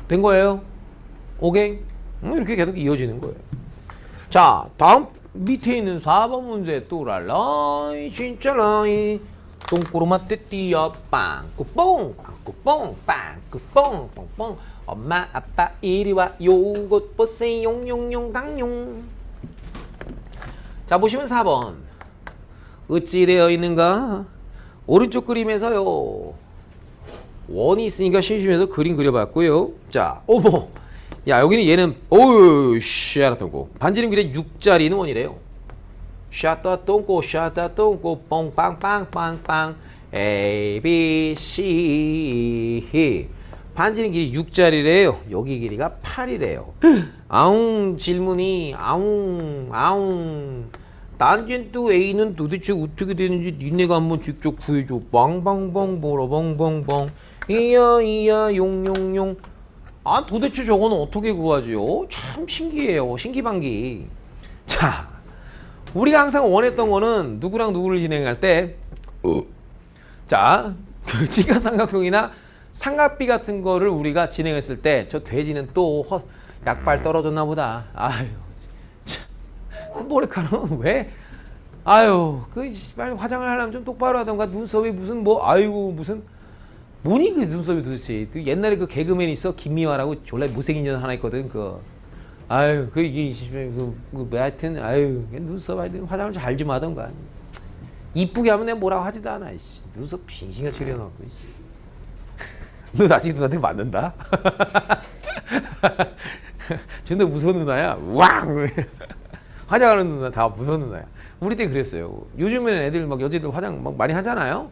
S1: 된 거예요? 오케이? 이렇게 계속 이어지는 거예요. 자, 다음 밑에 있는 4번 문제 또 랄라이 진짜라이 똥꼬로마 떼띠야 빵꾸뽕 빵꾸뽕 빵꾸뽕 뽕뽕 엄마 아빠 이리와 요것 보세요 용용용 강용. 자, 보시면 4번 어찌 되어 있는가? 오른쪽 그림에서요 원이 있으니까 심심해서 그림 그려봤고요. 자, 어머, 야 여기는 얘는 오우 샤라똥꼬 반지름 길이 6짜리는 원이래요. 샤따똥꼬 샤따똥꼬 뽕빵빵빵빵 A B C 반지름 길이 6짜리래요. 여기 길이가 8이래요. 아웅 질문이 아웅 단젠트 A는 도대체 어떻게 되는지 니네가 한번 직접 구해줘. 빵빵빵 보러빵빵빵 이야 용용용. 아 도대체 저거는 어떻게 구하지요? 참 신기해요. 신기반기. 자, 우리가 항상 원했던 거는 누구랑 누구를 진행할 때 자, 그 직각삼각형이나 삼각비 같은 거를 우리가 진행했을 때 저 돼지는 또 약발 떨어졌나 보다. 아유 참, 머리카락은 왜 아유 그 씨발 화장을 하려면 좀 똑바로 하던가 눈썹이 무슨 뭐 아이고 무슨 뭐니 그 눈썹이 도대체. 그 옛날에 그 개그맨 있어 김미화라고 졸라 못생긴 여자 하나 있거든 그. 아유 그 이게 뭐 하여튼 아유 눈썹 하여튼 화장을 잘 좀 하던가. 이쁘게 하면 내가 뭐라고 하지도 않아. 씨. 눈썹 빙신같이 그려놓고. 너 나중에 누나한테 맞는다? 존나 무서운 누나야. 왕! 화장하는 누나 다 무서운 누나야. 우리 때 그랬어요. 요즘에는 애들 막 여자들 화장 막 많이 하잖아요.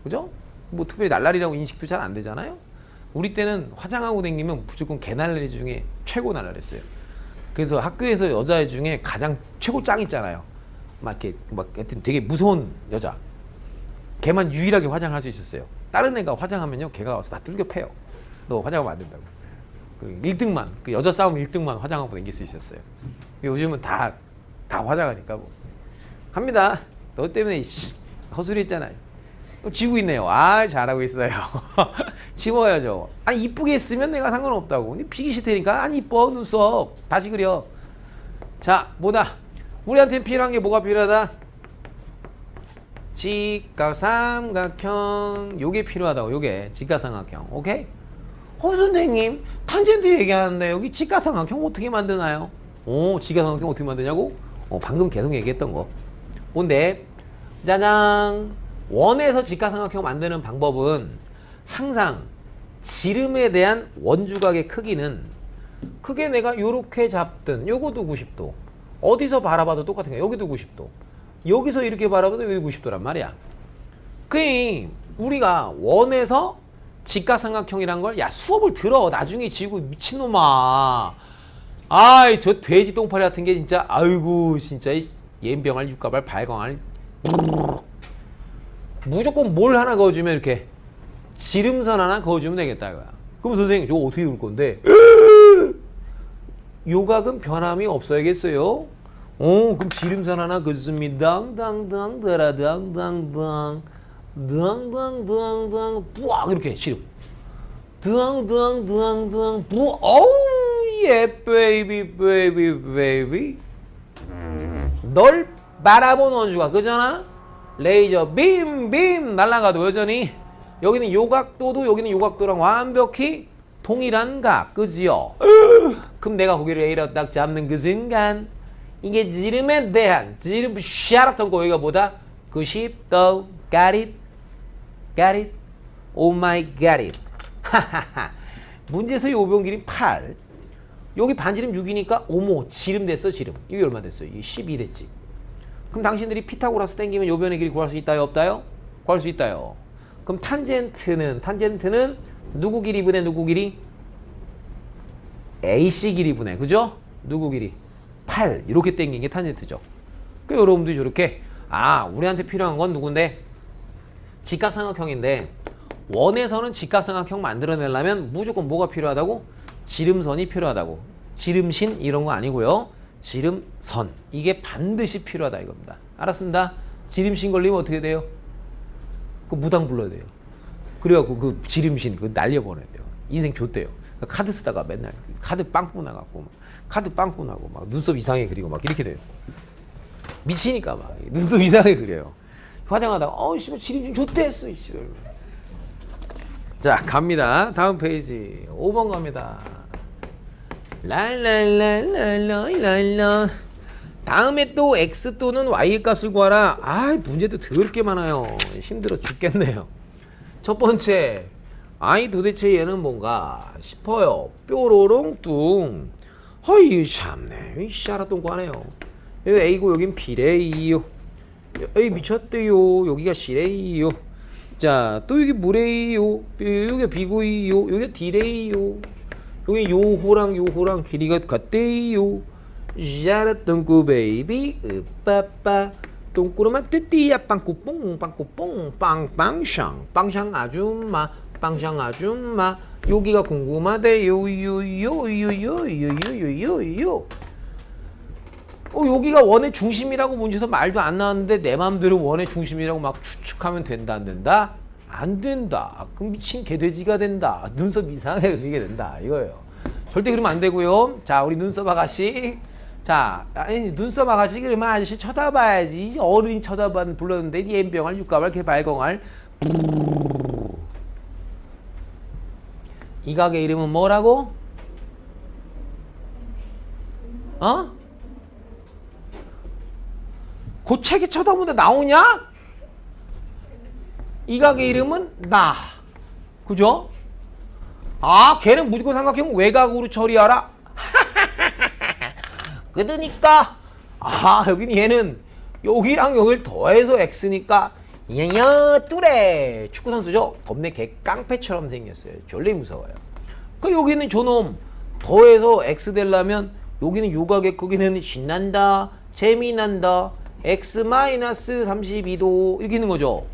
S1: 그죠? 뭐 특별히 날라리라고 인식도 잘 안 되잖아요. 우리 때는 화장하고 다니면 무조건 개날라리 중에 최고 날라리였어요. 그래서 학교에서 여자 중에 가장 최고 짱 있잖아요. 막 이렇게 막 하여튼 되게 무서운 여자. 걔만 유일하게 화장할 수 있었어요. 다른 애가 화장하면요, 걔가 와서 다 뚫겨 패요. 너 화장하면 안 된다고. 그 1등만, 그 여자 싸움 1등만 화장하고 다닐 수 있었어요. 요즘은 다 화장하니까 뭐. 합니다. 너 때문에 헛소리 했잖아요. 지고 있네요. 아, 잘하고 있어요. 지워야죠. 아니, 이쁘게 했으면 내가 상관없다고. 근데 피기 싫다니까 안 이뻐, 눈썹. 다시 그려. 자, 뭐다? 우리한테는 필요한 게 뭐가 필요하다? 직각삼각형. 요게 필요하다고. 요게 직각삼각형. 오케이? 선생님 탄젠트 얘기하는데 여기 직각삼각형 어떻게 만드나요? 직각삼각형 어떻게 만드냐고? 방금 계속 얘기했던 거. 뭔데? 짜잔. 원에서 직각삼각형 만드는 방법은 항상 지름에 대한 원주각의 크기는 크게 내가 요렇게 잡든 요거도 90도 어디서 바라봐도 똑같은 거야. 여기도 90도 여기서 이렇게 바라봐도 여기 90도란 말이야. 그니 우리가 원에서 직각삼각형이란 걸 야 수업을 들어. 나중에 지우고 미친놈아. 아이 저 돼지 똥파리 같은 게 진짜 아이고 진짜 옌병알 육가발 발광알 무조건 뭘 하나 그어주면 이렇게 지름선 하나 그어주면 되겠다 이거야. 그럼 선생님 저거 어떻게 그을 건데? 요각은 변함이 없어야겠어요. 그럼 지름선 하나 그어줍니다. 당당당 드라당당당 당당당당 뿌악 이렇게 지름 당당당당 뿌 어우 예 베이비 베이비 베이비 널 바라보는 원주가 그잖아. 레이저 빔 날아가도 여전히 여기는 요각도도 여기는 요각도랑 완벽히 동일한 각 그지요. 그럼 내가 고개를 A로 딱 잡는 그 순간 이게 지름에 대한 지름 샤라던 거기가 뭐다? 90도 got it? got it? oh my got it. 문제에서 요변 길이 8 여기 반지름 6이니까 오모 지름 됐어. 지름 이게 얼마 됐어? 이게 12 됐지. 그럼 당신들이 피타고라스 땡기면 요변의 길이 구할 수 있다요 없다요? 구할 수 있다요. 그럼 탄젠트는 누구 길이 분의 누구 길이? AC 길이 분의 그죠? 누구 길이? 8 이렇게 땡긴 게 탄젠트죠. 그 여러분들이 저렇게 우리한테 필요한 건 누군데? 직각삼각형인데 원에서는 직각삼각형 만들어내려면 무조건 뭐가 필요하다고? 지름선이 필요하다고. 지름신 이런 거 아니고요. 지름선 이게 반드시 필요하다 이겁니다. 알았습니다. 지름신 걸리면 어떻게 돼요? 그 무당 불러야 돼요. 그래갖고 그 지름신 그 날려보내야 돼요. 인생 좆대요. 카드 쓰다가 맨날 카드 빵꾸 나갖고 카드 빵꾸 나고 막 눈썹 이상하게 그리고 막 이렇게 돼요. 미치니까 막 눈썹 이상하게 그려요. 화장하다가 씨발 지름신 좆대했어 씨발. 자 갑니다. 다음 페이지 5번 갑니다. 랄랄랄랄랄랄라. 다음에 또 x 또는 y의 값을 구하라. 문제도 더럽게 많아요. 힘들어 죽겠네요. 첫 번째 도대체 얘는 뭔가 싶어요. 뾰로롱뚱. 허이 참네. 샤라똥과네요. 여기 a고 여긴 b래요. 에이 미쳤대요. 여기가 c래요. 자 또 여기 뭐래요. 여기가 b고요. 여기가 d래요. 여기 요호랑 길이가 같대요. 샤라 똥꼬 베이비 으빠빠 똥꼬로만 뜨띠야 빵꾸뽕 빵꾸뽕 빵빵샹 빵샹 아줌마 빵샹 아줌마 여기가 궁금하대요. 요요요요요요요요요 여기가 원의 중심이라고 문제에서 말도 안 나왔는데 내 마음대로 원의 중심이라고 막 추측하면 된다 안 된다? 안 된다. 그럼 미친 개돼지가 된다. 눈썹 이상하게 그리게 된다 이거예요. 절대 그러면 안 되고요. 자 우리 눈썹 아가씨 자, 아니, 눈썹 아가씨 그러면 아저씨 쳐다봐야지. 어른이 쳐다봐 불렀는데 니 엠병할 육가발 개발공할. 이 가게 이름은 뭐라고? 어? 그 책에 쳐다보는데 나오냐? 이 가게 이름은 나. 그죠? 아, 걔는 무조건 삼각형 외곽으로 처리하라. 그러니까 아, 여기는 얘는 여기랑 여기를 더해서 x니까 야야 뚜레 축구 선수죠. 겁내 개 깡패처럼 생겼어요. 졸리 무서워요. 그 여기는 저놈 더해서 x 되려면 여기는 요각의 크기는 신난다, 재미난다, x-32도 이렇게 있는 거죠.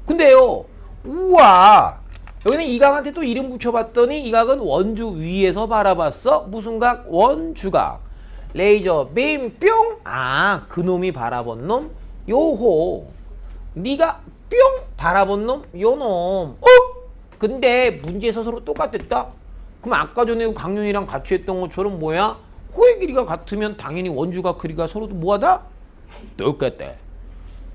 S1: 근데요, 우와, 여기는 이 각한테 또 이름 붙여봤더니 이 각은 원주 위에서 바라봤어. 무슨 각? 원주각. 레이저 빔 뿅. 아, 그놈이 바라본 놈 요호. 네가 뿅 바라본 놈 요놈. 근데 문제에서 서로 똑같았다. 그럼 아까 전에 강윤이랑 같이 했던 것처럼 뭐야? 호의 길이가 같으면 당연히 원주각 크기가 서로도 뭐하다? 똑같다.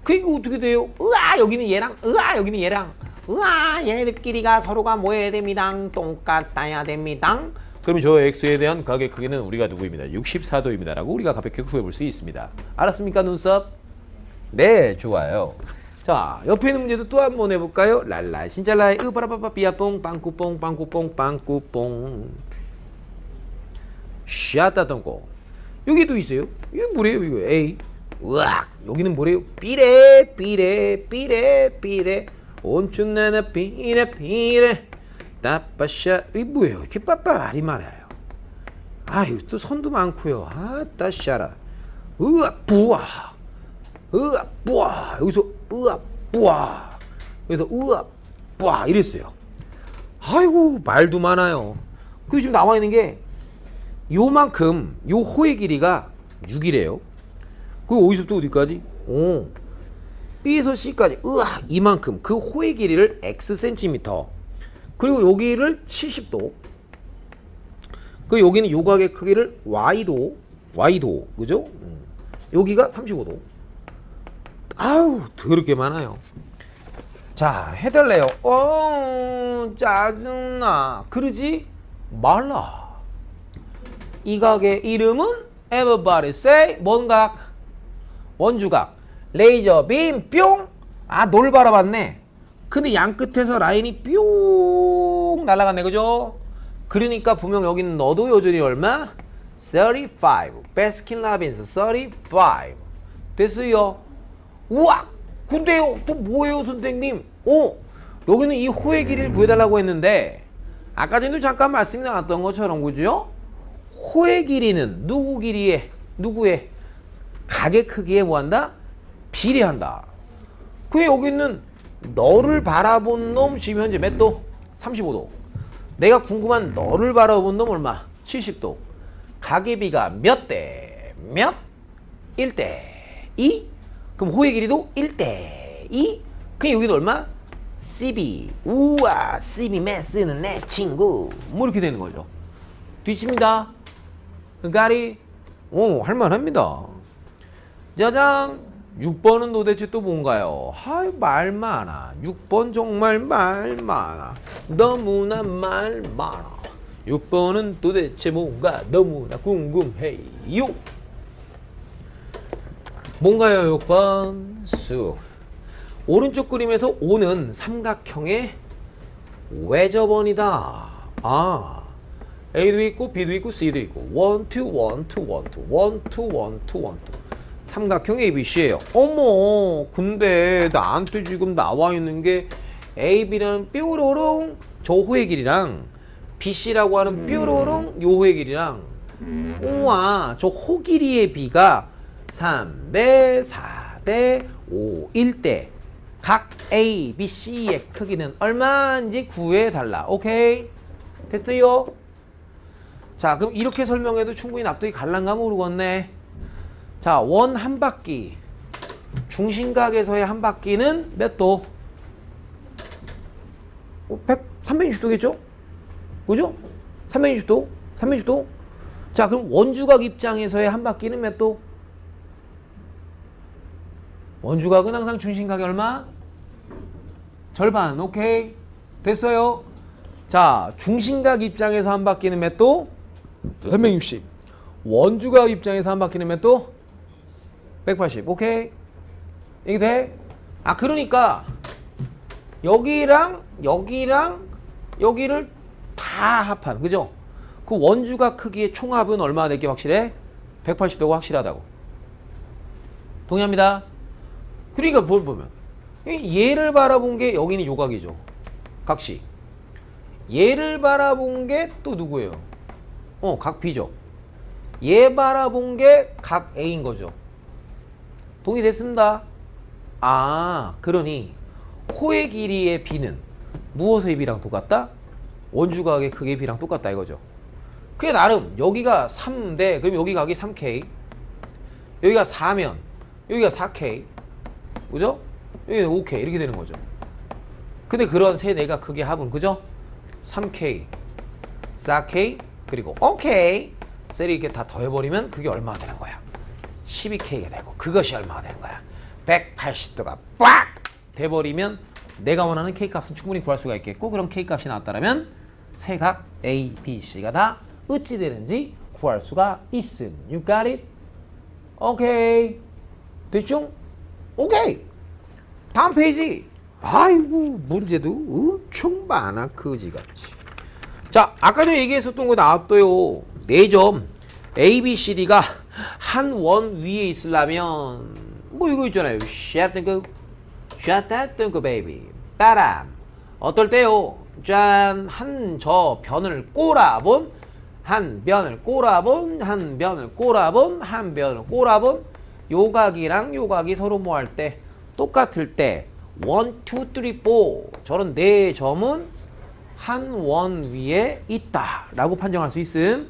S1: 그게 어떻게 돼요? 으아, 여기는 얘랑, 으아, 여기는 얘랑, 으아, 얘네들끼리가 서로가 뭐 해야 됩니다. 똑같아야 됩니다. 그럼 저 x에 대한 각의 크기는 우리가 누구입니다. 64도입니다. 라고 우리가 가볍게 구해볼 수 있습니다. 알았습니까, 눈썹? 네, 좋아요. 자, 옆에 있는 문제도 또 한 번 해볼까요? 랄라 신잘라이 으바라바바 삐아뽕 빵꾸뽕 빵꾸뽕 빵꾸뽕 샤따 똥꼬. 여기도 있어요. 이거 뭐래요? 이거 A. 으악, 여기는 뭐래요? 삐레 삐레 삐레 삐레 온춘나나 삐레 삐레 따빠샤. 이게 뭐예요? 이렇게 빠빠 말이 많아요. 아, 여기 또 선도 많고요. 아, 따샤라. 으악 부아. 으악 부아. 여기서 으악 부아. 여기서 으악 부아 이랬어요. 아이고, 말도 많아요. 그 지금 나와 있는 게 요만큼, 요 호의 길이가 6이래요. 그 어디서부터 어디까지? 오, B에서 C까지. 으아, 이만큼. 그 호의 길이를 X 센티미터. 그리고 여기를 70도. 그 여기는 요각의 크기를 Y도. 그죠? 여기가 35도. 아우, 더럽게 많아요. 자, 해달래요. 짜증나. 그러지 말라. 이 각의 이름은 Everybody say 뭔 각? 원주각. 레이저 빔 뿅. 아, 널 바라봤네. 근데 양 끝에서 라인이 뿅 날아갔네. 그죠? 그러니까 분명 여기는 너도 여전히 얼마? 35. 베스킨라빈스 35. 됐어요. 우와, 근데요, 또 뭐예요, 선생님? 여기는 이 호의 길이를 구해달라고 했는데 아까 전에도 잠깐 말씀이 나왔던 것처럼, 그죠? 호의 길이는 누구의 각의 크기에 뭐한다? 비례한다. 그게 여기 있는 너를 바라본 놈 지금 현재 몇 도? 35도. 내가 궁금한 너를 바라본 놈 얼마? 70도. 각의 비가 몇 대 몇? 1대 2? 그럼 호의 길이도 1대 2? 그게 여기도 얼마? CB. 우와, CB만 쓰는 내 친구. 뭐 이렇게 되는 거죠. 뒤집니다. 가리. 할만합니다. 짜장. 6번은 도대체 또 뭔가요? 아이, 말 많아. 6번 정말 말 많아. 너무나 말 많아. 6번은 도대체 뭔가 너무나 궁금해요. 뭔가요, 6번? 수. 오른쪽 그림에서 O는 삼각형의 외접원이다. 아, A도 있고 B도 있고 C도 있고 1, 2, 1, 2, 1, 2, 1, 2, 1, 2, 1, 2 삼각형 ABC예요. 어머, 근데 나한테 지금 나와 있는 게 AB라는 뾰로롱 저 호의 길이랑 BC라고 하는 뾰로롱 요 호의 길이랑 우와, 저 호 길이의 B가 3대 4대 5 1대 각 A, B, C의 크기는 얼마인지 구해달라. 오케이? 됐어요? 자, 그럼 이렇게 설명해도 충분히 납득이 갈란가 모르겠네. 자, 원 한 바퀴. 중심각에서의 한 바퀴는 몇 도? 360도겠죠? 그죠? 360도? 360도? 자, 그럼 원주각 입장에서의 한 바퀴는 몇 도? 원주각은 항상 중심각이 얼마? 절반. 오케이. 됐어요. 자, 중심각 입장에서 한 바퀴는 몇 도? 360. 원주각 입장에서 한 바퀴는 몇 도? 180. 오케이. 이게 돼? 아, 그러니까 여기랑 여기랑 여기를 다 합한, 그죠? 그 원주각 크기의 총합은 얼마나 될게 확실해? 180도가 확실하다고. 동의합니다. 그러니까 뭘 보면 얘를 바라본 게 여기는 요각이죠. 각시. 얘를 바라본 게 또 누구예요? 각 B죠. 얘 바라본 게 각 A인 거죠. 동의됐습니다. 아, 그러니 코의 길이의 B는 무엇의 B랑 똑같다? 원주각의 크기의 B랑 똑같다 이거죠. 그게 나름 여기가 3인데 그럼 여기 각이 3K, 여기가 4면 여기가 4K, 그죠? 여기는 5K 이렇게 되는 거죠. 근데 그런 세 내가 크기의 합은 그죠? 3K, 4K, 그리고 OK, 셀이 이렇게 다 더해버리면 그게 얼마가 되는 거야? 12K가 되고 그것이 얼마가 되는 거야? 180도가 빡! 돼버리면 내가 원하는 K값은 충분히 구할 수가 있겠고, 그럼 K값이 나왔다면 세각 A, B, C가 다 어찌 되는지 구할 수가 있음. You got it? 오케이. 됐죠? 오케이. 다음 페이지. 아이고, 문제도 엄청 많아, 거지같이. 자, 아까 전에 얘기했었던 거 나왔어요. 4점. A, B, C, D가 한 원 위에 있으려면 뭐 이거 있잖아요. Shut that dunko baby. 빠람. 어떨 때요? 짠. 한 저 변을 꼬라본, 한 변을 꼬라본, 한 변을 꼬라본, 한 변을 꼬라본 요각이랑 요각이 서로 뭐 할 때 똑같을 때 1, 2, 3, 4 저런 4점은 한 원 위에 있다 라고 판정할 수 있음.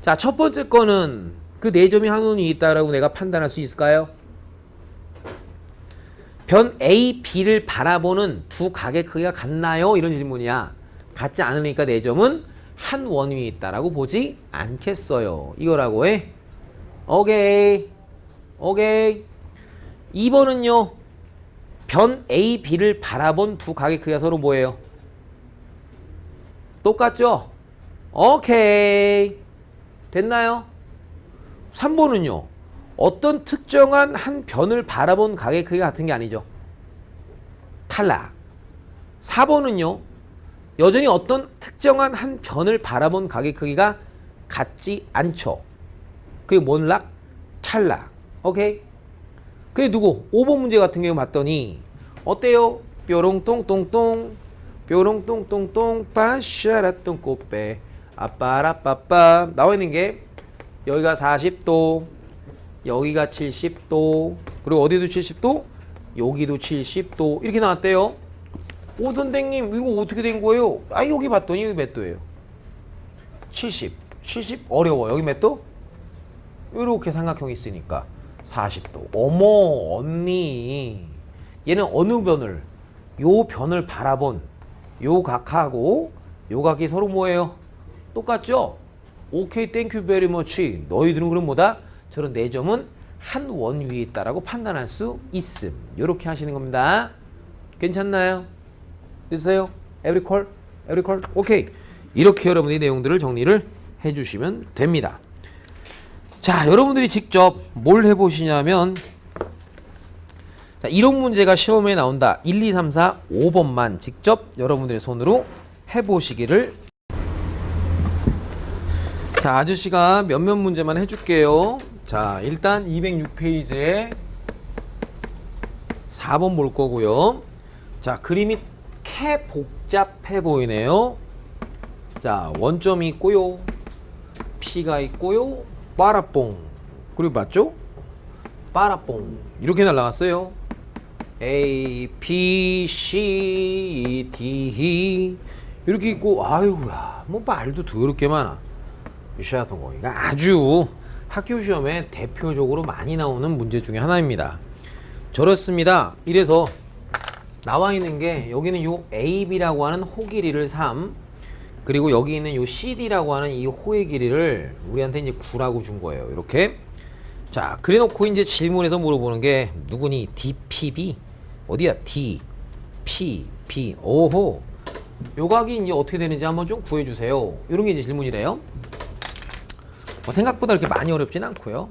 S1: 자, 첫 번째 거는 그 4점이 한 원이 있다라고 내가 판단할 수 있을까요? 변 A, B를 바라보는 두 각의 크기가 같나요? 이런 질문이야. 같지 않으니까 4점은 한 원 위에 있다라고 보지 않겠어요. 이거라고 해. 오케이. 오케이. 2번은요. 변 A, B를 바라본 두 각의 크기가 서로 뭐예요? 똑같죠? 오케이. 됐나요? 3번은요. 어떤 특정한 한 변을 바라본 각의 크기가 같은 게 아니죠. 탈락. 4번은요. 여전히 어떤 특정한 한 변을 바라본 각의 크기가 같지 않죠. 그게 뭔락? 탈락. 오케이? 그게 누구? 5번 문제 같은 경우 봤더니 어때요? 뾰롱똥똥똥 뾰롱똥똥똥 빠샤라똥 꽃배 아빠라빠빠 나와 있는 게 여기가 40도, 여기가 70도, 그리고 어디도 70도, 여기도 70도 이렇게 나왔대요. 오 선생님 이거 어떻게 된 거예요? 아 여기 봤더니 여기 몇 도예요? 70. 70 어려워. 여기 몇 도? 이렇게 삼각형이 있으니까 40도. 어머 언니 얘는 어느 변을? 요 변을 바라본 요 각하고 요 각이 서로 뭐예요? 똑같죠? 오케이 땡큐 베리 머치. 너희들은 그럼 뭐다? 저런 4점은 한 원 위에 있다라고 판단할 수 있음. 요렇게 하시는 겁니다. 괜찮나요? 됐어요? Every call? Every call? 오케이. 이렇게 여러분이 내용들을 정리를 해주시면 됩니다. 자, 여러분들이 직접 뭘 해보시냐면 자, 이런 문제가 시험에 나온다. 1, 2, 3, 4, 5번만 직접 여러분들의 손으로 해보시기를. 자, 아저씨가 몇몇 문제만 해줄게요. 자, 일단 206페이지에 4번 볼 거고요. 자, 그림이 개 복잡해 보이네요. 자, 원점이 있고요. P가 있고요. 빠라뽕. 그리고 맞죠? 빠라뽕. 이렇게 날라갔어요. A, B, C, D 이렇게 있고 아유야 뭐 말도 더럽게 많아. 유시아통공이가 아주 학교 시험에 대표적으로 많이 나오는 문제 중에 하나입니다. 저렇습니다. 이래서 나와 있는 게 여기는 요 AB라고 하는 호길이를 3, 그리고 여기 있는 요 CD라고 하는 이 호의 길이를 우리한테 이제 9라고 준 거예요. 이렇게. 자, 그래놓고 이제 질문에서 물어보는 게 누구니? DPB? 어디야? DPB. 오호. 요 각이 이제 어떻게 되는지 한번 좀 구해주세요. 이런 게 이제 질문이래요. 뭐 생각보다 이렇게 많이 어렵진 않고요.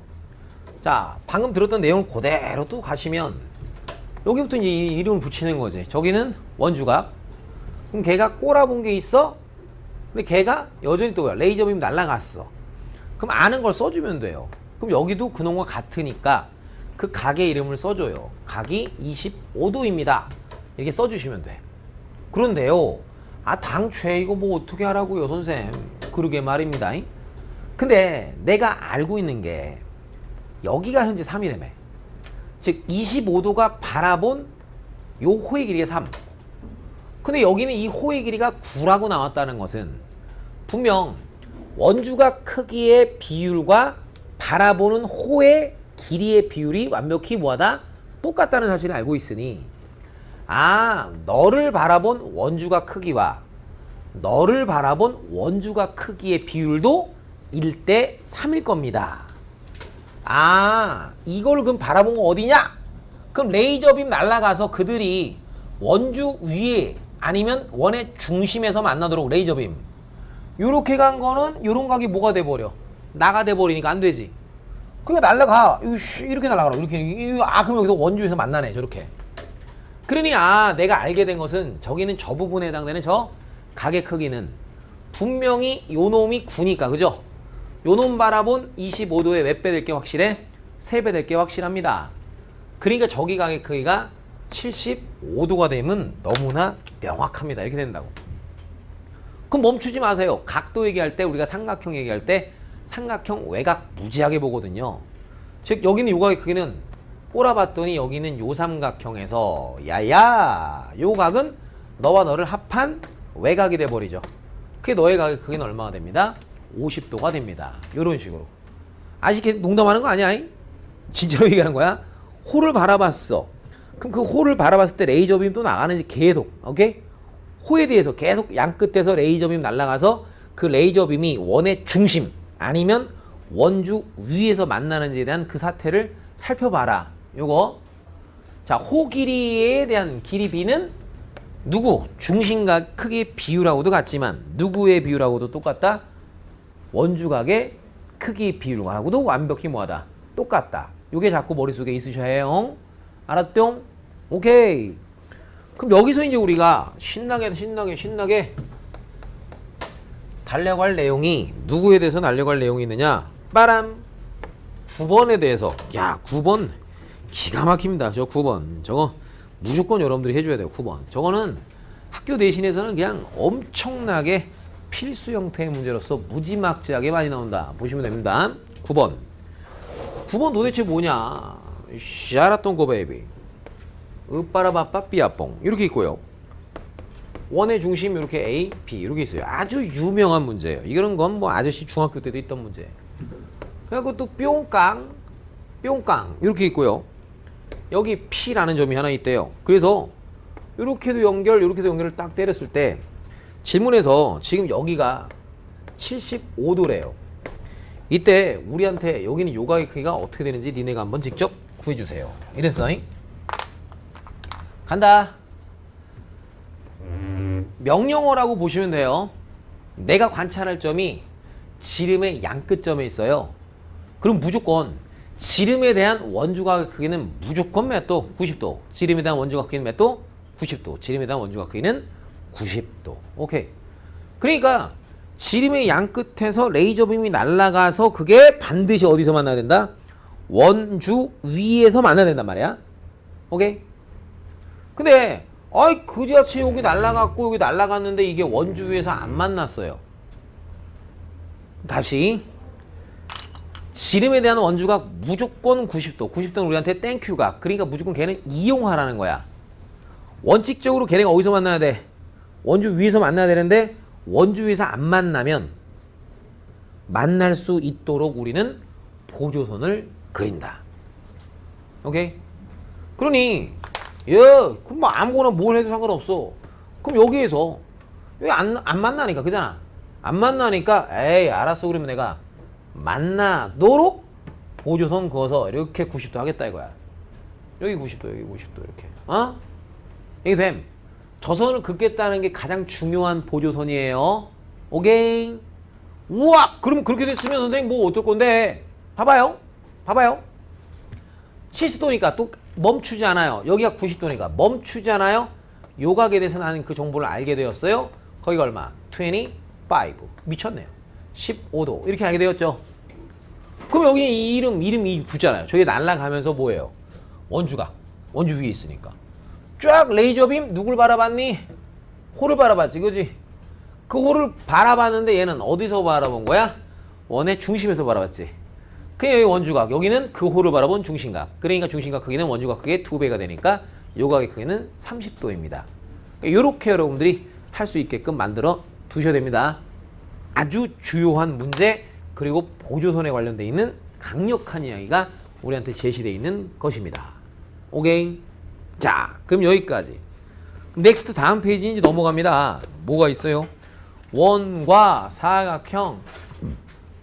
S1: 자, 방금 들었던 내용을 그대로 또 가시면 여기부터 이제 이름을 붙이는 거지. 저기는 원주각. 그럼 걔가 꼬라본 게 있어? 근데 걔가 여전히 또 뭐야? 레이저빔 날아갔어. 그럼 아는 걸 써주면 돼요. 그럼 여기도 그놈과 같으니까 그 각의 이름을 써줘요. 각이 25도입니다. 이렇게 써주시면 돼. 그런데요. 아, 당최 이거 뭐 어떻게 하라고요, 선생님. 그러게 말입니다. 근데 내가 알고 있는 게 여기가 현재 3이라며. 즉 25도가 바라본 요 호의 길이가 3. 근데 여기는 이 호의 길이가 9라고 나왔다는 것은 분명 원주각 크기의 비율과 바라보는 호의 길이의 비율이 완벽히 뭐하다? 똑같다는 사실을 알고 있으니 아, 너를 바라본 원주각 크기와 너를 바라본 원주각 크기의 비율도 1대 3일 겁니다. 아, 이걸 그럼 바라본 거 어디냐? 그럼 레이저빔 날아가서 그들이 원주 위에 아니면 원의 중심에서 만나도록 레이저빔 요렇게 간 거는 요런 각이 뭐가 돼버려? 나가 돼버리니까 안 되지. 그러니까 날아가. 이렇게 날아가라. 이렇게. 아, 그럼 여기서 원주에서 만나네. 저렇게. 그러니 아, 내가 알게 된 것은 저기는 저 부분에 해당되는 저 각의 크기는 분명히 요 놈이 9니까 그죠? 요 놈 바라본 25도에 몇 배 될 게 확실해? 3배 될 게 확실합니다. 그러니까 저기 각의 크기가 75도가 되면 너무나 명확합니다. 이렇게 된다고. 그럼 멈추지 마세요. 각도 얘기할 때 우리가 삼각형 얘기할 때 삼각형 외곽 무지하게 보거든요. 즉 여기는 요 각의 크기는 꼬라봤더니 여기는 요 삼각형에서 야야 요 각은 너와 너를 합한 외곽이 돼버리죠. 그게 너의 각의 크기는 얼마가 됩니다? 50도가 됩니다. 요런 식으로. 아직 농담하는 거 아니야? 진짜로 얘기하는 거야? 홀을 바라봤어. 그럼 그 홀을 바라봤을 때 레이저빔 또 나가는지 계속, 오케이? 호에 대해서 계속 양 끝에서 레이저빔 날아가서 그 레이저빔이 원의 중심 아니면 원주 위에서 만나는지에 대한 그 사태를 살펴봐라. 요거. 자, 호 길이에 대한 길이 B는 누구? 중심과 크기의 비율하고도 같지만 누구의 비율하고도 똑같다? 원주각의 크기 비율하고도 완벽히 뭐하다? 똑같다. 요게 자꾸 머릿속에 있으셔야 해요. 알았죠? 오케이. 그럼 여기서 이제 우리가 신나게 달려갈 내용이 누구에 대해서 달려갈 내용이 있느냐? 빠람. 9번에 대해서. 야, 9번 기가 막힙니다. 저 9번. 저거 무조건 여러분들이 해줘야 돼요. 9번. 저거는 학교 내신에서는 그냥 엄청나게 필수 형태의 문제로서 무지막지하게 많이 나온다. 보시면 됩니다. 9번. 9번 도대체 뭐냐? 샤라똥 베이비. 으빠라바빠 삐아뽕. 이렇게 있고요. 원의 중심 이렇게 A, B 이렇게 있어요. 아주 유명한 문제예요. 이런 건 뭐 아저씨 중학교 때도 있던 문제. 그리고 또 뿅깡 이렇게 있고요. 여기 P라는 점이 하나 있대요. 그래서 이렇게도 이렇게도 연결을 딱 때렸을 때 질문에서 지금 여기가 75도래요. 이때 우리한테 여기는 요각의 크기가 어떻게 되는지 니네가 한번 직접 구해주세요. 이랬어. 간다. 명령어라고 보시면 돼요. 내가 관찰할 점이 지름의 양 끝점에 있어요. 그럼 무조건 지름에 대한 원주각의 크기는 무조건 몇 도? 90도. 지름에 대한 원주각 크기는 몇 도? 90도. 지름에 대한 원주각 크기는 90도. 오케이. 그러니까 지름의 양 끝에서 레이저빔이 날아가서 그게 반드시 어디서 만나야 된다? 원주 위에서 만나야 된단 말이야. 오케이? 근데 아이 그지같이 여기 날아갔고 여기 날아갔는데 이게 원주 위에서 안 만났어요. 다시 지름에 대한 원주각 무조건 90도. 90도는 우리한테 땡큐각. 그러니까 무조건 걔는 이용하라는 거야. 원칙적으로 걔네가 어디서 만나야 돼? 원주 위에서 만나야 되는데 원주 위에서 안 만나면 만날 수 있도록 우리는 보조선을 그린다. 오케이? 그러니 그럼 뭐 아무거나 뭘 해도 상관없어. 그럼 여기에서 여기 안 만나니까 그잖아. 안 만나니까 에이 알았어 그러면 내가 만나도록 보조선 그어서 이렇게 90도 하겠다 이거야. 여기 90도 여기 50도 이렇게 어? 이게 됨. 저 선을 긋겠다는 게 가장 중요한 보조선이에요. 오케이. 우와 그럼 그렇게 됐으면 선생님 뭐 어떨 건데 봐봐요. 봐봐요. 70도니까 또 멈추지 않아요. 여기가 90도니까 멈추지 않아요. 요각에 대해서 나는 그 정보를 알게 되었어요. 거기가 얼마? 25. 미쳤네요. 15도 이렇게 알게 되었죠. 그럼 여기 이 이름이 붙잖아요. 저게 날아가면서 뭐예요? 원주각. 원주 위에 있으니까. 쫙 레이저빔 누굴 바라봤니? 홀을 바라봤지 그지? 그 홀을 바라봤는데 얘는 어디서 바라본 거야? 원의 중심에서 바라봤지. 그게 여기 원주각. 여기는 그 홀을 바라본 중심각. 그러니까 중심각 크기는 원주각 크기의 2배가 되니까 요각의 크기는 30도입니다. 이렇게 여러분들이 할 수 있게끔 만들어 두셔야 됩니다. 아주 주요한 문제 그리고 보조선에 관련되어 있는 강력한 이야기가 우리한테 제시되어 있는 것입니다. 오케이? 자, 그럼 여기까지. 넥스트 다음 페이지 이제 넘어갑니다. 뭐가 있어요? 원과 사각형.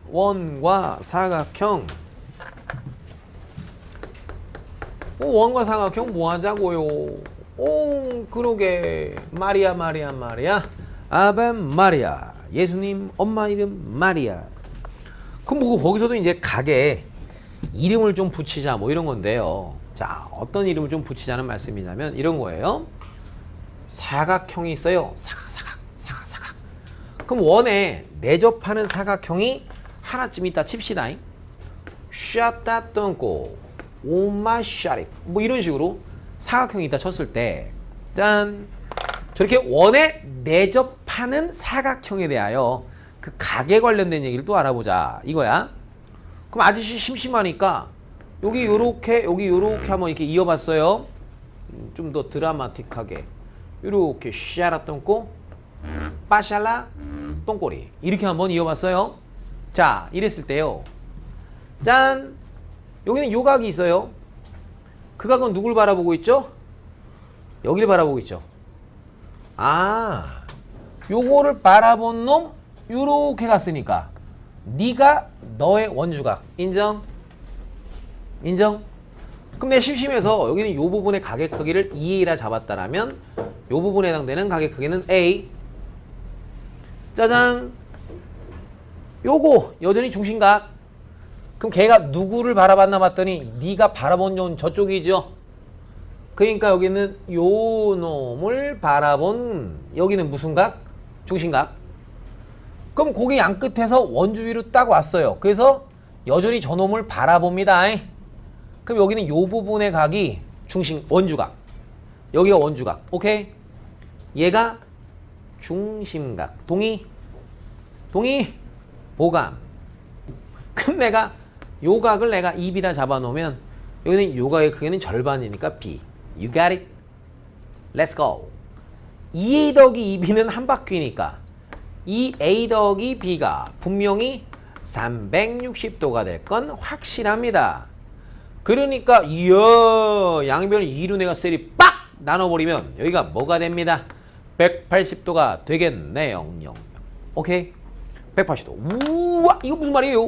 S1: 원과 사각형. 원과 사각형 뭐 하자고요? 오, 그러게. 마리아. 아베 마리아. 예수님 엄마 이름 마리아. 그럼 뭐 거기서도 이제 각에 이름을 좀 붙이자 뭐 이런 건데요. 자, 어떤 이름을 좀 붙이자는 말씀이냐면 이런 거예요. 사각형이 있어요. 사각. 그럼 원에 내접하는 사각형이 하나쯤 있다 칩시다. 샤따 똥꼬 오마 샤리프 뭐 이런 식으로 사각형이 있다 쳤을 때 짠! 저렇게 원에 내접하는 사각형에 대하여 그 각에 관련된 얘기를 또 알아보자 이거야. 그럼 아저씨 심심하니까 여기 요렇게 여기 요렇게 한번 이렇게 이어봤어요. 좀 더 드라마틱하게 요렇게 샤라 똥꼬 빠샬라 똥꼬리 이렇게 한번 이어봤어요. 자 이랬을 때요. 짠! 여기는 요각이 있어요. 그 각은 누굴 바라보고 있죠? 여기를 바라보고 있죠. 아, 요거를 바라본 놈 요렇게 갔으니까 네가 너의 원주각 인정? 인정? 그럼 내가 심심해서 여기는 요 부분의 각의 크기를 2A라 잡았다라면 요 부분에 해당되는 각의 크기는 A. 짜잔. 요거 여전히 중심각. 그럼 걔가 누구를 바라봤나 봤더니 네가 바라본 놈 저쪽이죠. 그러니까 여기는 요 놈을 바라본 여기는 무슨 각? 중심각. 그럼 거기 양 끝에서 원주 위로 딱 왔어요. 그래서 여전히 저 놈을 바라봅니다. 그럼 여기는 요 부분의 각이 중심 원주각. 여기가 원주각. 오케이? 얘가 중심각. 동의? 동의? 보감. 그럼 내가 요 각을 내가 2B라 잡아놓으면 여기는 요 각의 크기는 절반이니까 B. You got it? Let's go. 2A 더하기 2B는 한 바퀴니까 이 A 더하기 B가 분명히 360도가 될 건 확실합니다. 그러니까 이야 양변을 2로 내가 셀이 빡 나눠버리면 여기가 뭐가 됩니다. 180도가 되겠네요. 오케이? 180도. 우와 이거 무슨 말이에요?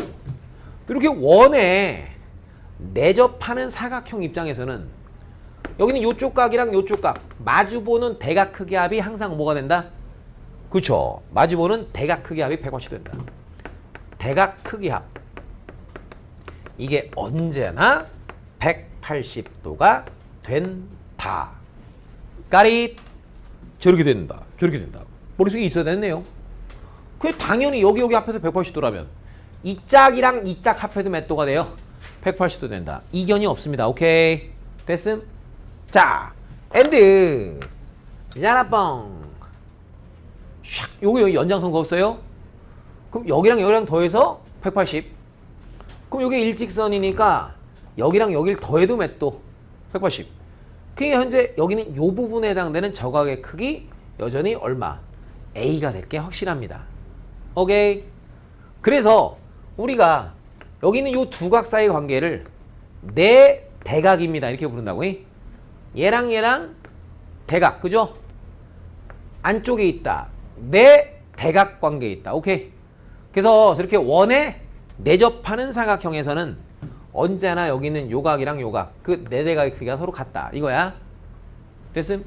S1: 이렇게 원에 내접하는 사각형 입장에서는 여기는 요쪽 각이랑 요쪽 각 마주보는 대각 크기 합이 항상 뭐가 된다? 그쵸? 마주보는 대각 크기 합이 180도 된다. 대각 크기 합 이게 언제나 180도가 된다. 까릿 저렇게 된다. 저렇게 된다. 머릿속에 있어야 됐네요. 그게 당연히 여기 합해서 180도라면 이 짝이랑 이 짝 합해도 몇 도가 돼요? 180도 된다. 이견이 없습니다. 오케이. 됐음? 자, 엔드. 야라뻥. 샥. 여기 연장선 그었어요? 그럼 여기랑 더해서 180. 그럼 여기 일직선이니까 여기랑 여기를 더해도 몇 도? 180. 그게 현재 여기는 요 부분에 해당되는 저각의 크기 여전히 얼마? A가 될 게 확실합니다. 오케이. 그래서 우리가 여기는 요 두 각 사이의 관계를 내 대각입니다. 이렇게 부른다고. 얘랑 대각. 그죠? 안쪽에 있다. 내 대각관계에 있다. 오케이. 그래서 저렇게 원에 내접하는 사각형에서는 언제나 여기 있는 요각이랑 요각 그 네 대각의 크기가 서로 같다. 이거야. 됐음?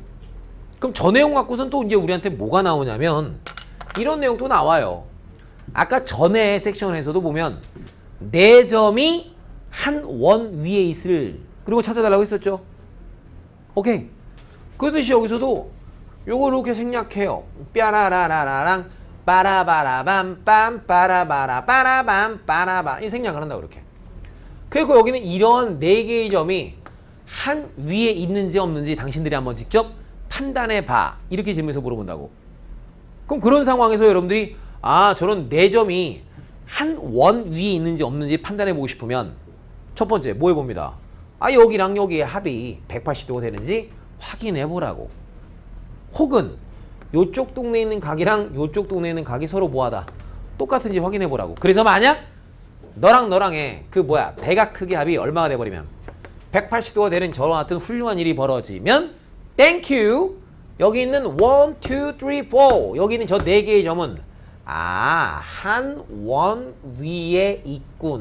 S1: 그럼 저 내용 갖고선 또 이제 우리한테 뭐가 나오냐면 이런 내용도 나와요. 아까 전에 섹션에서도 보면 네 점이 한 원 위에 있을 그리고 찾아달라고 했었죠. 오케이. 그렇듯이 여기서도 요걸 이렇게 생략해요. 뾰라라라라랑 빠라바라밤 빰 빠라바라 빠라밤 빠라바 이 생략을 한다고 이렇게. 그리고 여기는 이런 네 개의 점이 한 위에 있는지 없는지 당신들이 한번 직접 판단해 봐. 이렇게 질문해서 물어본다고. 그럼 그런 상황에서 여러분들이 저런 네 점이 한 원 위에 있는지 없는지 판단해 보고 싶으면 첫 번째 뭐 해봅니다. 여기랑 여기의 합이 180도가 되는지 확인해 보라고. 혹은 요쪽 동네에 있는 각이랑 요쪽 동네에 있는 각이 서로 뭐하다 똑같은지 확인해 보라고. 그래서 만약 너랑 너랑의 대각 크기 합이 얼마가 돼버리면 180도가 되는 저와 같은 훌륭한 일이 벌어지면 땡큐 여기 있는 1, 2, 3, 4 여기 있는 저 네 개의 점은 한 원 위에 있고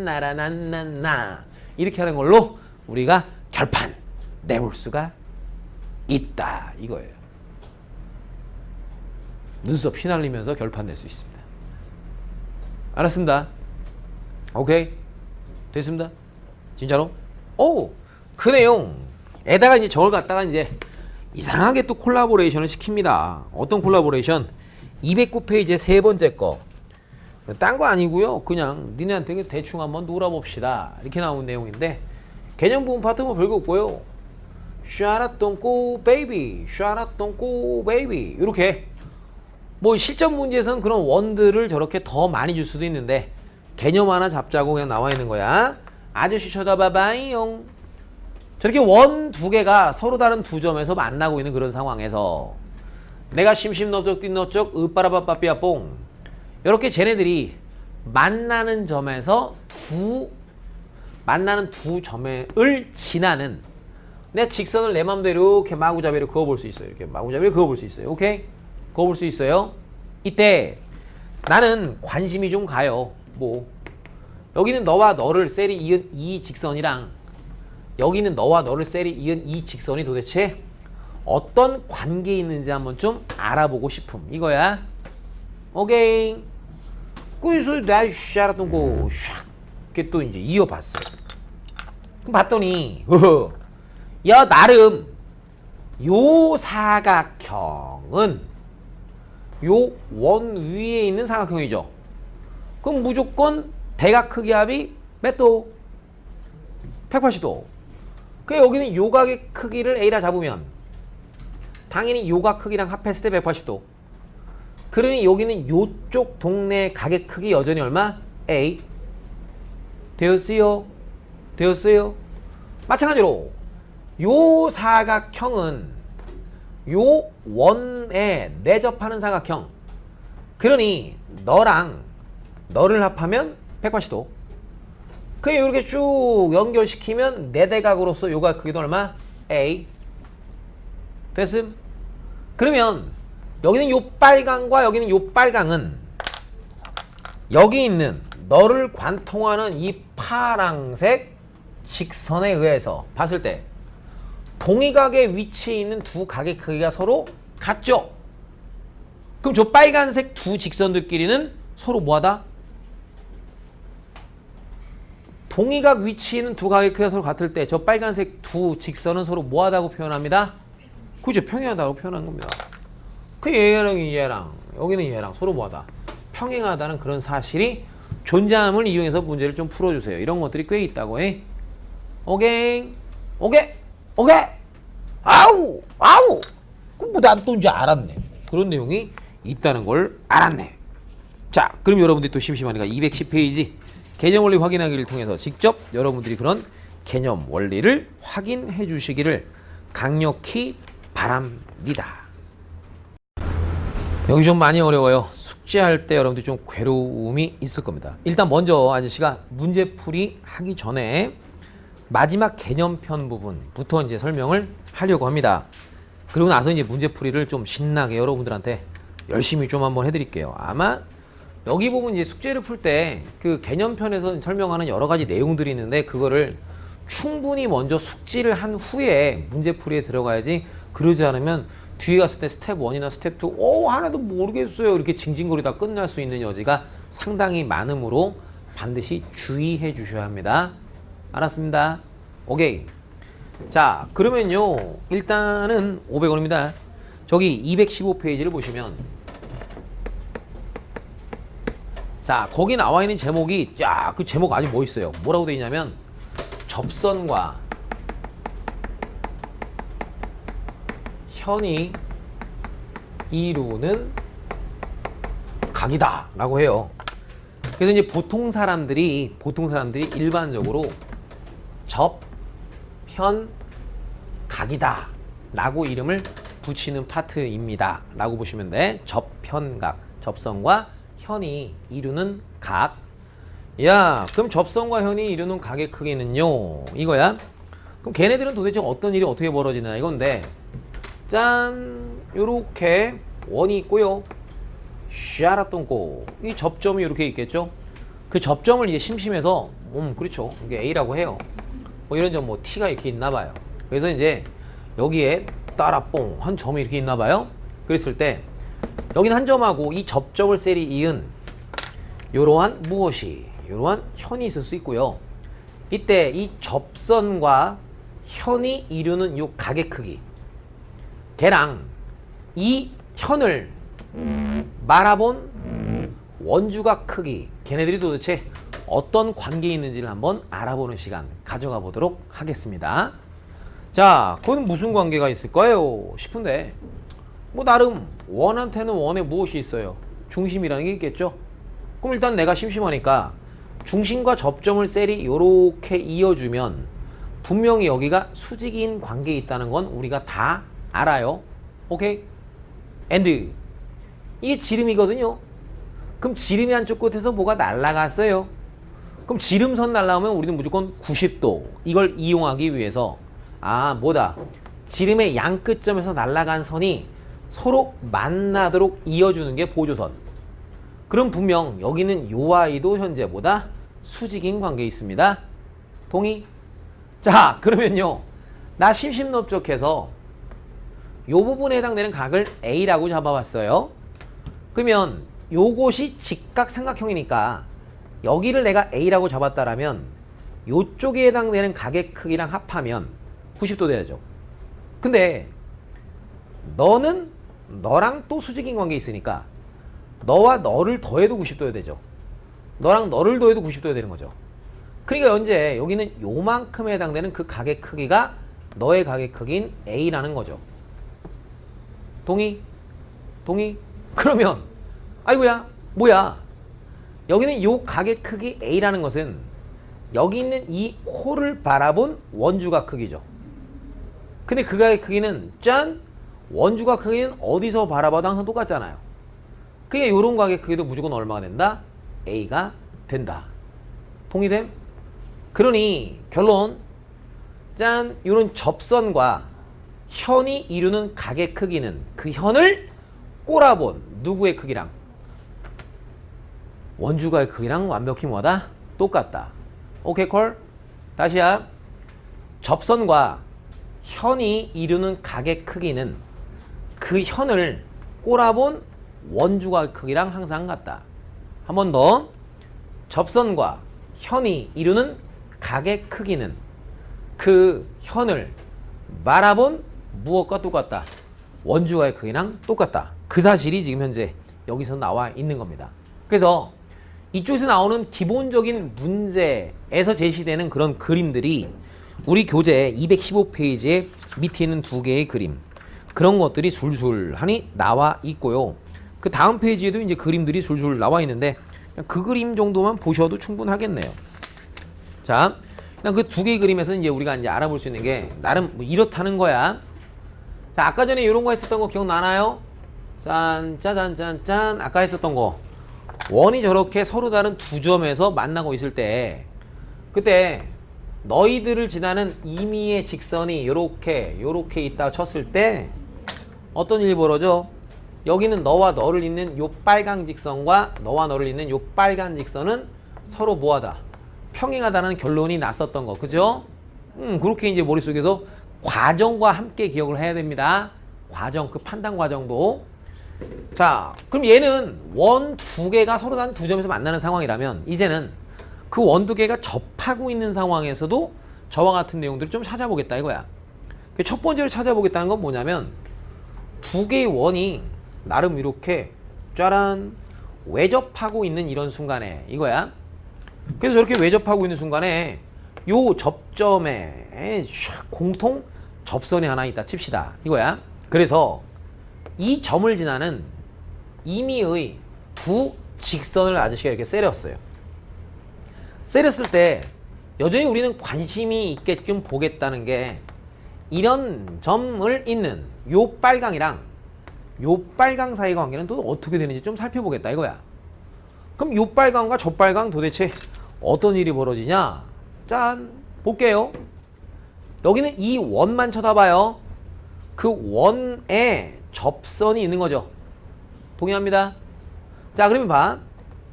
S1: 난난난나라난난나 이렇게 하는 걸로 우리가 결판 내볼 수가 있다 이거예요. 눈썹 휘날리면서 결판 낼 수 있습니다. 알았습니다. 오케이 됐습니다. 진짜로? 그 내용에다가 이제 저걸 갖다가 이제 이상하게 또 콜라보레이션을 시킵니다. 어떤 콜라보레이션? 209페이지의 세 번째 거. 딴 거 아니고요. 그냥 니네한테 대충 한번 놀아봅시다. 이렇게 나온 내용인데 개념 부분 파트 뭐 별거 없고요. Shut don't go baby. Shut don't go baby. 이렇게 뭐 실전 문제에서는 그런 원들을 저렇게 더 많이 줄 수도 있는데 개념 하나 잡자고 그냥 나와 있는 거야. 아저씨 쳐다봐봐요. 저렇게 원 두 개가 서로 다른 두 점에서 만나고 있는 그런 상황에서 내가 심심 너쩍 뛴너쩍 으빠라바빠삐아뽕 이렇게 쟤네들이 만나는 점에서 만나는 두 점을 지나는 내 직선을 내 맘대로 이렇게 마구잡이로 그어볼 수 있어요. 이렇게 마구잡이로 그어볼 수 있어요. 오케이? 그어볼 수 있어요. 이때 나는 관심이 좀 가요. 여기는 너와 너를 셀이 이은 이 직선이랑 여기는 너와 너를 셀이 이은 이 직선이 도대체 어떤 관계에 있는지 한번 좀 알아보고 싶음. 이거야. 오케이. 그래서 내가 샤라던 거 샥 이렇게 또 이제 이어봤어요. 그럼 봤더니 야 나름 요 사각형은 요 원 위에 있는 사각형이죠. 그럼 무조건 대각 크기 합이 몇 도? 180도. 그 여기는 요각의 크기를 A라 잡으면 당연히 요각 크기랑 합했을 때 180도. 그러니 여기는 요쪽 동네 각의 크기 여전히 얼마? A. 되었어요? 되었어요? 마찬가지로 요 사각형은 요 원에 내접하는 사각형. 그러니 너를 합하면 180도. 그 이렇게 쭉 연결시키면 네 대각으로서 요각 크기도 얼마? A. 됐음? 그러면 여기는 요 빨강과 여기는 요 빨강은 여기 있는 너를 관통하는 이 파랑색 직선에 의해서 봤을 때 동의각의 위치에 있는 두 각의 크기가 서로 같죠? 그럼 저 빨간색 두 직선들끼리는 서로 뭐하다? 동의각 위치에 있는 두 각의 크기가 서로 같을 때 저 빨간색 두 직선은 서로 뭐하다고 표현합니다? 그죠? 평행하다고 표현한 겁니다. 그 얘랑 여기는 얘랑 서로 뭐하다? 평행하다는 그런 사실이 존재함을 이용해서 문제를 좀 풀어주세요. 이런 것들이 꽤 있다고 해. 오케이. 아우. 그뭐 난 또 이제 알았네. 그런 내용이 있다는 걸 알았네. 자, 그럼 여러분들이 또 심심하니까 210페이지 개념 원리 확인하기를 통해서 직접 여러분들이 그런 개념 원리를 확인해 주시기를 강력히 바랍니다. 여기 좀 많이 어려워요. 숙제할 때 여러분들 좀 괴로움이 있을 겁니다. 일단 먼저 아저씨가 문제풀이 하기 전에 마지막 개념편 부분부터 이제 설명을 하려고 합니다. 그리고 나서 이제 문제풀이를 좀 신나게 여러분들한테 열심히 좀 한번 해드릴게요. 아마 여기 보면 이제 숙제를 풀 때 그 개념편에서 설명하는 여러 가지 내용들이 있는데 그거를 충분히 먼저 숙지를 한 후에 문제풀이에 들어가야지. 그러지 않으면 뒤에 갔을 때 스텝 1이나 스텝 2 하나도 모르겠어요 이렇게 징징거리다 끝날 수 있는 여지가 상당히 많으므로 반드시 주의해 주셔야 합니다. 알았습니다. 오케이. 자, 그러면요 일단은 500원입니다. 저기 215페이지를 보시면 자, 거기 나와 있는 제목이 그 제목 아주 멋있어요. 뭐라고 되어 있냐면 접선과 현이 이루는 각이다 라고 해요. 그래서 이제 보통 사람들이 일반적으로 접, 현, 각이다 라고 이름을 붙이는 파트입니다 라고 보시면 돼. 접, 현, 각. 접선과 현이 이루는 각. 야, 그럼 접선과 현이 이루는 각의 크기는요 이거야. 그럼 걔네들은 도대체 어떤 일이 어떻게 벌어지나 이건데, 짠, 요렇게 원이 있고요. 샤라똥꼬, 이 접점이 이렇게 있겠죠. 그 접점을 이제 심심해서 그렇죠, 이게 A라고 해요. 뭐 이런 점, 뭐 T가 이렇게 있나 봐요. 그래서 이제 여기에 따라뽕 한 점이 이렇게 있나 봐요. 그랬을 때 여기는 한 점하고 이 접점을 셀이 이은 요러한 요러한 현이 있을 수 있고요. 이때 이 접선과 현이 이루는 요 각의 크기, 걔랑 이 현을 말아본 원주각 크기, 걔네들이 도대체 어떤 관계에 있는지를 한번 알아보는 시간 가져가 보도록 하겠습니다. 자, 그건 무슨 관계가 있을까요 싶은데, 뭐 나름 원한테는 원에 무엇이 있어요? 중심이라는 게 있겠죠. 그럼 일단 내가 심심하니까 중심과 접점을 셀이 요렇게 이어주면 분명히 여기가 수직인 관계에 있다는 건 우리가 다 알아요. 오케이? 앤드 이게 지름이거든요. 그럼 지름이 한쪽 끝에서 뭐가 날아갔어요. 그럼 지름선 날아오면 우리는 무조건 90도 이걸 이용하기 위해서 뭐다, 지름의 양 끝점에서 날아간 선이 서로 만나도록 이어주는 게 보조선. 그럼 분명 여기는 요 아이도 현재 뭐다? 수직인 관계에 있습니다. 동의? 자, 그러면요 나 심심넓적해서 요 부분에 해당되는 각을 A라고 잡아봤어요. 그러면 요것이 직각삼각형이니까 여기를 내가 A라고 잡았다라면 요쪽에 해당되는 각의 크기랑 합하면 90도 돼야죠. 근데 너는 너랑 또 수직인 관계에 있으니까 너와 너를 더해도 90도야 되죠. 너랑 너를 더해도 90도야 되는 거죠. 그러니까 현재 여기는 요만큼에 해당되는 그 각의 크기가 너의 각의 크기인 A라는 거죠. 동의? 동의? 그러면 아이고야 뭐야, 여기는 요 각의 크기 A라는 것은 여기 있는 이 홀을 바라본 원주각 크기죠. 근데 그 각의 크기는 짠, 원주각 크기는 어디서 바라봐도 항상 똑같잖아요. 그게 요런 각의 크기도 무조건 얼마가 된다? A가 된다. 동의됨? 그러니 결론, 짠, 요런 접선과 현이 이루는 각의 크기는 그 현을 꼬라본 누구의 크기랑? 원주각의 크기랑 완벽히 뭐다? 똑같다. 오케이 콜? 다시야. 접선과 현이 이루는 각의 크기는 그 현을 꼬라본 원주각의 크기랑 항상 같다. 한 번 더. 접선과 현이 이루는 각의 크기는 그 현을 말아본 무엇과 똑같다? 원주각의 크기랑 똑같다. 그 사실이 지금 현재 여기서 나와 있는 겁니다. 그래서 이쪽에서 나오는 기본적인 문제에서 제시되는 그런 그림들이 우리 교재 215페이지에 밑에 있는 두 개의 그림, 그런 것들이 술술하니 나와 있고요. 그 다음 페이지에도 이제 그림들이 술술 나와 있는데 그 그림 정도만 보셔도 충분하겠네요. 자, 그 두 개의 그림에서 이제 우리가 이제 알아볼 수 있는 게 나름 뭐 이렇다는 거야. 자, 아까 전에 이런 거 했었던 거 기억나나요? 짠, 짜잔, 짠, 짠. 아까 했었던 거. 원이 저렇게 서로 다른 두 점에서 만나고 있을 때, 그때 너희들을 지나는 임의의 직선이 요렇게 있다 쳤을 때 어떤 일이 벌어져? 여기는 너와 너를 잇는 요 빨간 직선과 너와 너를 잇는 요 빨간 직선은 서로 뭐하다? 평행하다는 결론이 났었던 거. 그죠? 그렇게 이제 머릿속에서 과정과 함께 기억을 해야 됩니다. 과정, 그 판단 과정도. 자, 그럼 얘는 원 두 개가 서로 단 두 점에서 만나는 상황이라면 이제는 그 원 두 개가 접하고 있는 상황에서도 저와 같은 내용들을 좀 찾아보겠다 이거야. 첫 번째로 찾아보겠다는 건 뭐냐면 두 개의 원이 나름 이렇게 짜란 외접하고 있는 이런 순간에 이거야. 그래서 저렇게 외접하고 있는 순간에 요 접점에 공통 접선이 하나 있다 칩시다 이거야. 그래서 이 점을 지나는 임의의 두 직선을 아저씨가 이렇게 세렸어요. 세렸을 때 여전히 우리는 관심이 있게끔 보겠다는 게 이런 점을 잇는 요 빨강이랑 요 빨강 사이 관계는 또 어떻게 되는지 좀 살펴보겠다 이거야. 그럼 요 빨강과 저 빨강 도대체 어떤 일이 벌어지냐? 짠! 볼게요. 여기는 이 원만 쳐다봐요. 그 원에 접선이 있는 거죠. 동의합니다. 자, 그러면 봐.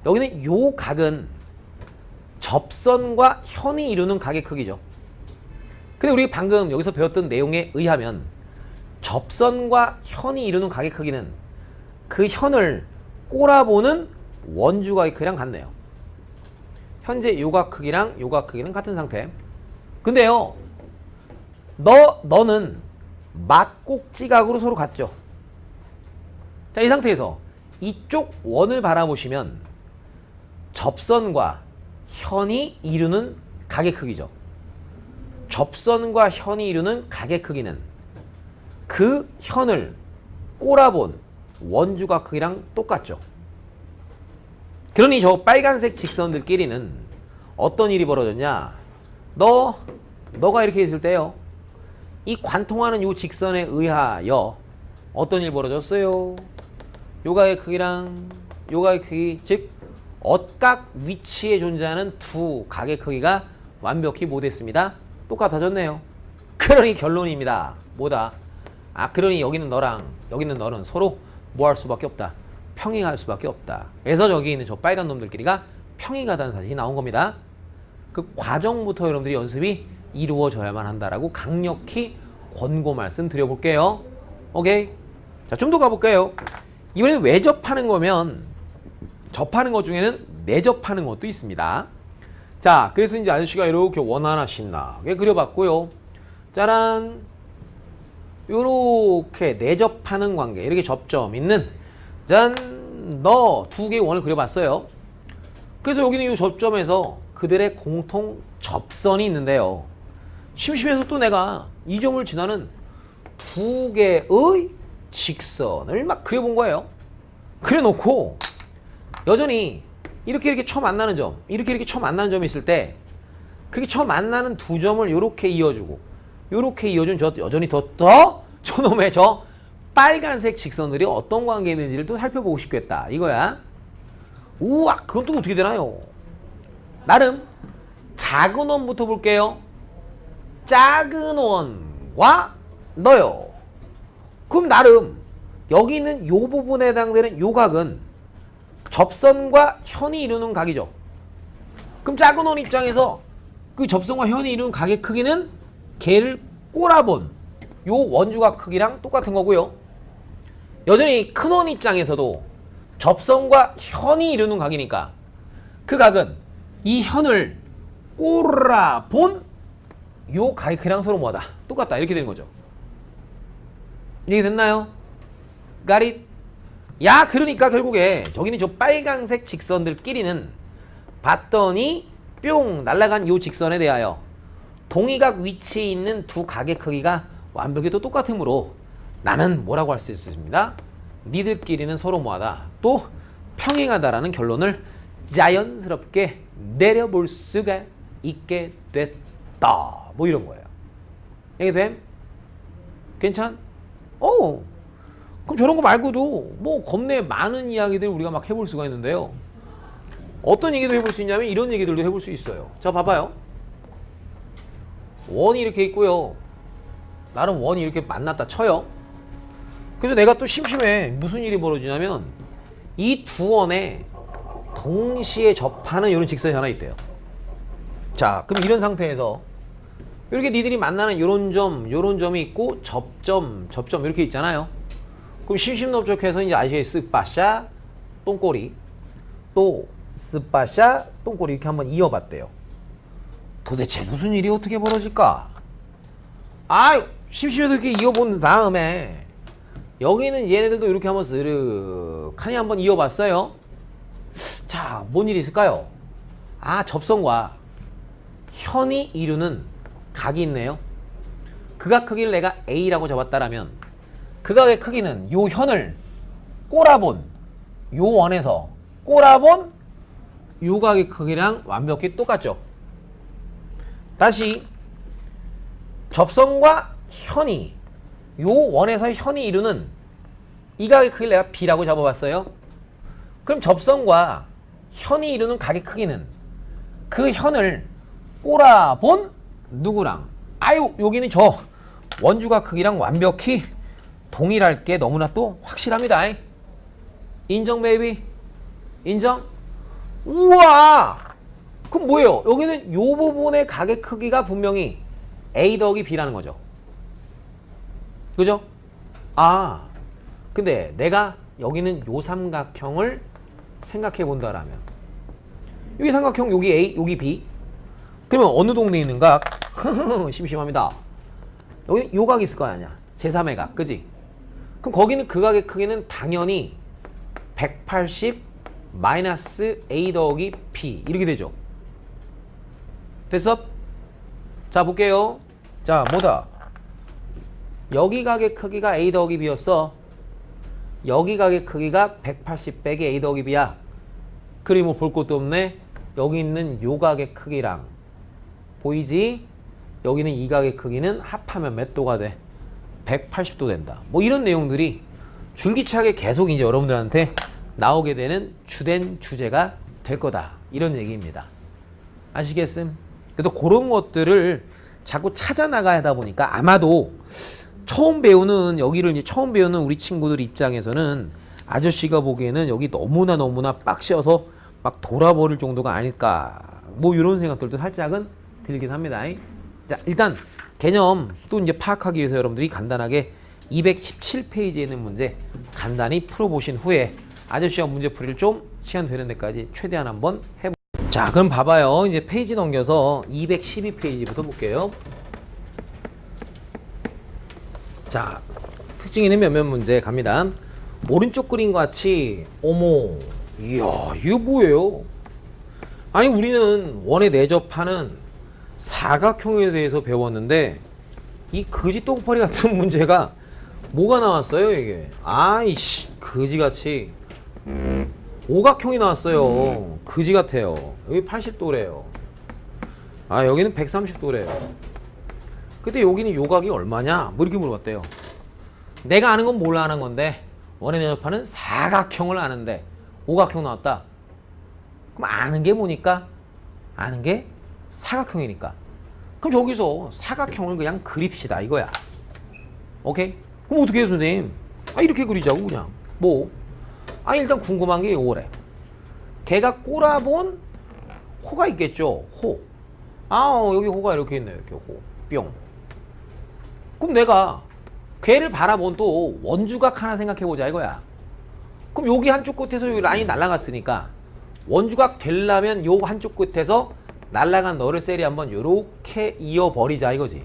S1: 여기는 요 각은 접선과 현이 이루는 각의 크기죠. 근데 우리 방금 여기서 배웠던 내용에 의하면 접선과 현이 이루는 각의 크기는 그 현을 꼬라보는 원주각의 크기랑 같네요. 현재 요각 크기랑 요각 크기는 같은 상태. 근데요, 너는 맞꼭지각으로 서로 같죠. 자, 이 상태에서 이쪽 원을 바라보시면 접선과 현이 이루는 각의 크기죠. 접선과 현이 이루는 각의 크기는 그 현을 꼬라본 원주각 크기랑 똑같죠. 그러니 저 빨간색 직선들끼리는 어떤 일이 벌어졌냐? 너가 이렇게 있을 때요. 이 관통하는 요 직선에 의하여 어떤 일이 벌어졌어요? 요각의 크기랑 요각의 크기, 즉 엇각 위치에 존재하는 두 각의 크기가 완벽히 못했습니다. 똑같아졌네요. 그러니 결론입니다. 뭐다? 그러니 여기는 너랑 여기는 너는 서로 뭐 할 수밖에 없다. 평행할 수밖에 없다. 그래서 저기 있는 저 빨간 놈들끼리가 평행하다는 사실이 나온 겁니다. 그 과정부터 여러분들이 연습이 이루어져야만 한다라고 강력히 권고 말씀 드려볼게요. 오케이? 자, 좀 더 가볼게요. 이번에는 외접하는 거면 접하는 것 중에는 내접하는 것도 있습니다. 자, 그래서 이제 아저씨가 이렇게 원 하나 신나게 그려봤고요. 짜란! 요렇게 내접하는 관계, 이렇게 접점 있는 짠! 너 두 개의 원을 그려봤어요. 그래서 여기는 이 접점에서 그들의 공통 접선이 있는데요. 심심해서 또 내가 이 점을 지나는 두 개의 직선을 막 그려본 거예요. 그려놓고 여전히 이렇게 처음 만나는 점, 이렇게 처음 만나는 점이 있을 때 그렇게 처음 만나는 두 점을 이렇게 이어주고 이렇게 이어준 저 여전히 저놈의 저 빨간색 직선들이 어떤 관계에 있는지를 또 살펴보고 싶겠다 이거야. 우와, 그건 또 어떻게 되나요? 나름 작은 원부터 볼게요. 작은 원과 너요. 그럼 나름 여기 있는 요 부분에 해당되는 요 각은 접선과 현이 이루는 각이죠. 그럼 작은 원 입장에서 그 접선과 현이 이루는 각의 크기는 걔를 꼬라본 요 원주각 크기랑 똑같은 거고요. 여전히 큰 원 입장에서도 접선과 현이 이루는 각이니까 그 각은 이 현을 꼬라본 요 각의 크기랑 서로 뭐다? 똑같다. 이렇게 되는 거죠. 이해가 됐나요? Got it? 야, 그러니까 결국에 저기는 저 빨간색 직선들끼리는 봤더니 뿅 날아간 요 직선에 대하여 동의각 위치에 있는 두 각의 크기가 완벽히 또 똑같으므로 나는 뭐라고 할 수 있습니다. 니들끼리는 서로 뭐하다? 또 평행하다라는 결론을 자연스럽게 내려볼 수가 있게 됐다. 뭐 이런 거예요. 이게 됨? 괜찮? 그럼 저런 거 말고도 뭐 겁내 많은 이야기들 우리가 막 해볼 수가 있는데요. 어떤 얘기도 해볼 수 있냐면 이런 얘기들도 해볼 수 있어요. 자, 봐봐요. 원이 이렇게 있고요. 나름 원이 이렇게 만났다 쳐요. 그래서 내가 또 심심해. 무슨 일이 벌어지냐면 이 두 원에 동시에 접하는 이런 직선이 하나 있대요. 자, 그럼 이런 상태에서 이렇게 니들이 만나는 요런 점이 있고 접점 이렇게 있잖아요. 그럼 심심넓적해서 이제 아시겠어요? 스빠샤 똥꼬리 또 스빠샤 똥꼬리 이렇게 한번 이어봤대요. 도대체 무슨 일이 어떻게 벌어질까? 아, 심심해서 이렇게 이어본 다음에 여기는 얘네들도 이렇게 한번 스르륵하니 한번 이어봤어요. 자, 뭔 일이 있을까요? 아, 접선과 현이 이루는 각이 있네요. 극악 크기를 내가 A라고 잡았다라면 극악의 크기는 요 현을 꼬라본 요 원에서 꼬라본 요 각의 크기랑 완벽히 똑같죠. 다시 접선과 현이 요 원에서 현이 이루는 이 각의 크기를 내가 B라고 잡아봤어요. 그럼 접선과 현이 이루는 각의 크기는 그 현을 꼬라본 누구랑? 아유, 여기는 저 원주각 크기랑 완벽히 동일할 게 너무나 또 확실합니다. 인정 베이비? 인정? 우와! 그럼 뭐예요? 여기는 요 부분의 각의 크기가 분명히 A 더하기 B라는 거죠. 그죠? 아, 근데 내가 여기는 요 삼각형을 생각해 본다라면 여기 삼각형 여기 A 여기 B 그러면 어느 동네에 있는 각? 심심합니다. 여기 요 각이 있을 거 아니야. 제3의 각, 그지? 그럼 거기는 그 각의 크기는 당연히 180 마이너스 A 더하기 B 이렇게 되죠. 됐어? 자, 볼게요. 자, 뭐다? 여기 각의 크기가 A 더하기 B였어. 여기 각의 크기가 180 빼기 A 더하기 B야. 그리 뭐 볼 것도 없네. 여기 있는 요 각의 크기랑 보이지? 여기는 이 각의 크기는 합하면 몇 도가 돼? 180도 된다. 뭐 이런 내용들이 줄기차게 계속 이제 여러분들한테 나오게 되는 주된 주제가 될 거다. 이런 얘기입니다. 아시겠음? 그래도 그런 것들을 자꾸 찾아 나가야 하다 보니까 아마도 처음 배우는 여기를 이제 처음 배우는 우리 친구들 입장에서는 아저씨가 보기에는 여기 너무나 빡셔서 막 돌아버릴 정도가 아닐까. 뭐 이런 생각들도 살짝은 들긴 합니다. 자, 일단 개념 또 이제 파악하기 위해서 여러분들이 간단하게 217페이지에 있는 문제 간단히 풀어보신 후에 아저씨가 문제풀이를 좀 시간 되는 데까지 최대한 한번 해보. 자, 그럼 봐봐요. 이제 페이지 넘겨서 212페이지부터 볼게요. 자, 특징 있는 몇몇 문제 갑니다. 오른쪽 그림과 같이 어머, 이야, 이거 뭐예요? 아니, 우리는 원에 내접하는 사각형에 대해서 배웠는데 이 거지 똥파리 같은 문제가 뭐가 나왔어요, 이게? 아이씨, 거지같이 오각형이 나왔어요. 거지 같아요. 여기 80도래요. 아, 여기는 130도래요. 그때 여기는 요각이 얼마냐? 뭐 이렇게 물어봤대요. 내가 아는 건 뭘 아는 건데 원에 내접하는 사각형을 아는데 오각형 나왔다. 그럼 아는 게 뭐니까? 아는 게 사각형이니까. 그럼 저기서 사각형을 그냥 그립시다 이거야. 오케이? 그럼 어떻게 해요, 선생님? 아, 이렇게 그리자고 그냥. 뭐? 아, 일단 궁금한 게 요거래. 걔가 꼬라본 호가 있겠죠. 호. 아, 여기 호가 이렇게 있네요. 이렇게 호. 뿅. 그럼 내가 걔를 바라본 또 원주각 하나 생각해보자 이거야. 그럼 여기 한쪽 끝에서 여기 라인이 날아갔으니까 원주각 되려면 요 한쪽 끝에서 날아간 너를 셀이 한번 요렇게 이어버리자 이거지.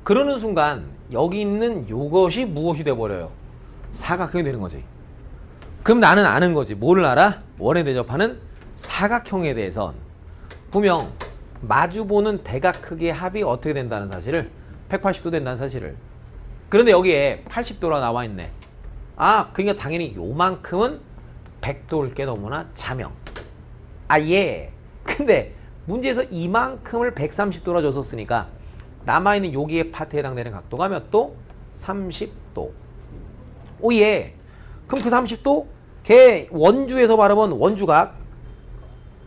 S1: 그러는 순간 여기 있는 요것이 무엇이 돼버려요? 사각형이 되는 거지. 그럼 나는 아는 거지. 뭐를 알아? 원에 대접하는 사각형에 대해선 분명 마주보는 대각 크기의 합이 어떻게 된다는 사실을 180도 된다는 사실을. 그런데 여기에 80도라 나와 있네. 아, 그러니까 당연히 요만큼은 100도일 게 너무나 자명. 아, 예. 근데 문제에서 이만큼을 130도라 줬었으니까 남아있는 여기에 파트에 해당되는 각도가 몇 도? 30도. 오, 예. 그럼 그 30도? 걔 원주에서 바라본 원주각.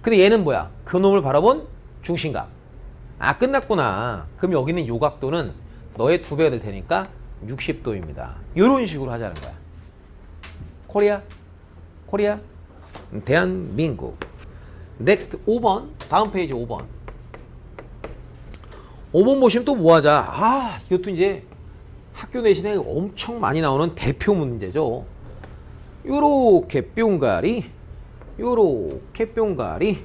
S1: 근데 얘는 뭐야? 그 놈을 바라본 중심각. 아, 끝났구나. 그럼 여기는 요 각도는 너의 2배가 될 테니까 60도입니다. 이런 식으로 하자는 거야. 코리아, 대한민국. 넥스트 5번, 다음 페이지 5번. 5번 보시면 또 뭐 하자? 이것도 이제 학교 내신에 엄청 많이 나오는 대표 문제죠. 요렇게 뿅가리, 요렇게 뿅가리,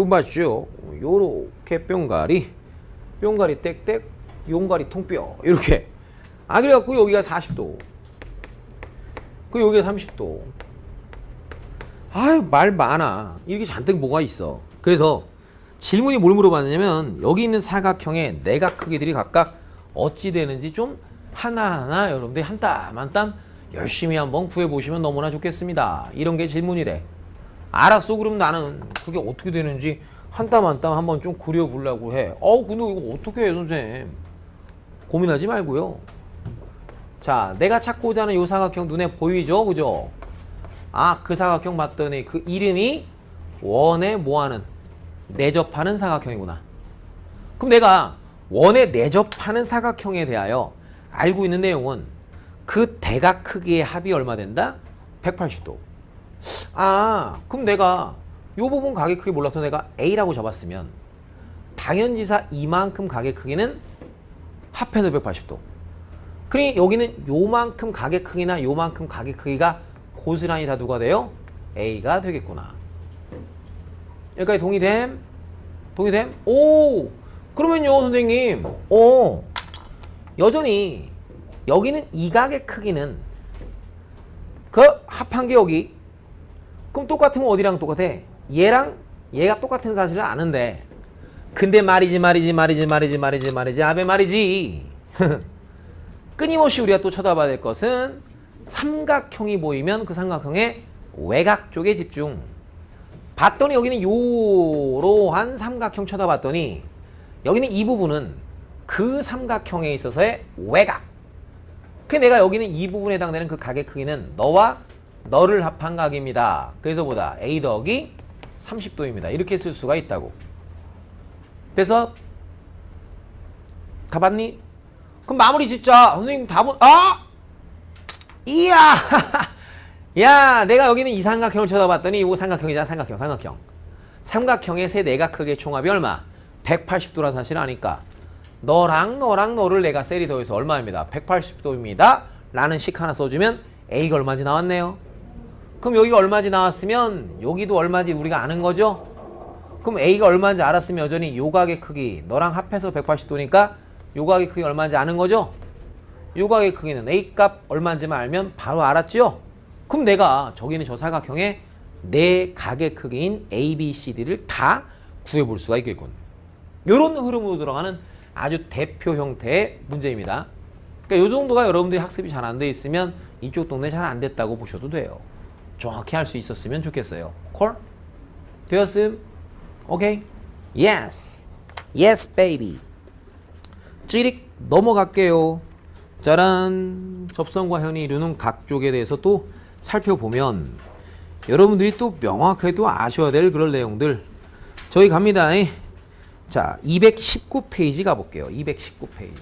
S1: 맞죠? 요렇게 뿅가리, 뿅가리 땡땡, 용가리 통뼈, 이렇게. 그래갖고 여기가 40도, 여기가 30도. 말 많아. 이렇게 잔뜩 뭐가 있어. 그래서 질문이 뭘 물어봤냐면 여기 있는 사각형의 내각 크기들이 각각 어찌 되는지 좀 하나하나 여러분들이 한 땀 한 땀 열심히 한번 구해보시면 너무나 좋겠습니다. 이런 게 질문이래. 알았어. 그럼 나는 그게 어떻게 되는지 한 땀 한 땀 한번 좀 그려보려고 해. 근데 이거 어떻게 해, 선생님? 고민하지 말고요. 자, 내가 찾고자 하는 이 사각형 눈에 보이죠? 그죠? 그 사각형 봤더니 그 이름이 원에 뭐하는? 내접하는 사각형이구나. 그럼 내가 원에 내접하는 사각형에 대하여 알고 있는 내용은 그 대각 크기의 합이 얼마 된다? 180도. 그럼 내가 이 부분 가계 크기 몰라서 내가 A라고 잡았으면 당연지사 이만큼 가계 크기는 합해서 180도. 그러니 여기는 요만큼 가계 크기나 요만큼 가계 크기가 고스란히 다 누가 돼요? A가 되겠구나. 여기까지 동의됨? 그러면요, 선생님. 여전히 여기는 이 가계 크기는 그 합한 게 여기. 그럼 똑같으면 어디랑 똑같아? 얘랑 얘가 똑같은 사실을 아는데. 근데 말이지. 아베 말이지. 끊임없이 우리가 또 쳐다봐야 될 것은 삼각형이 보이면 그 삼각형의 외곽 쪽에 집중. 봤더니 여기는 요러한 삼각형 쳐다봤더니 여기는 이 부분은 그 삼각형에 있어서의 외곽. 내가 여기는 이 부분에 해당되는 그 가계 크기는 너와 너를 합한 각입니다. 그래서 보다 A 더하기 30도입니다. 이렇게 쓸 수가 있다고. 그래서 다 봤니? 그럼 마무리 짓자. 선생님 답은 이야. 야, 내가 여기는 이 삼각형을 쳐다봤더니 이거 삼각형이잖아. 삼각형. 삼각형의 세 내각 크기의 총합이 얼마? 180도라는 사실을 아니까 너랑 너를 내가 셀이 더해서 얼마입니다. 180도입니다. 라는 식 하나 써주면 A가 얼마인지 나왔네요. 그럼 여기가 얼마인지 나왔으면 여기도 얼마인지 우리가 아는 거죠? 그럼 A가 얼마인지 알았으면 여전히 요 각의 크기 너랑 합해서 180도니까 요 각의 크기 얼마인지 아는 거죠? 요 각의 크기는 A 값 얼마인지만 알면 바로 알았죠? 그럼 내가 저기 있는 저 사각형의 네 각의 크기인 A, B, C, D를 다 구해볼 수가 있겠군. 요런 흐름으로 들어가는 아주 대표 형태의 문제입니다. 그러니까 요 정도가 여러분들이 학습이 잘 안 돼 있으면 이쪽 동네 잘 안 됐다고 보셔도 돼요. 정확히 할 수 있었으면 좋겠어요. 콜? 되었음? 오케이? Yes. Yes, baby. 찌릭 넘어갈게요. 짜란. 접선과 현이 이루는 각 쪽에 대해서 또 살펴보면 여러분들이 또 명확하게 또 아셔야 될 그런 내용들 저희 갑니다. 자, 219페이지 가볼게요. 219페이지.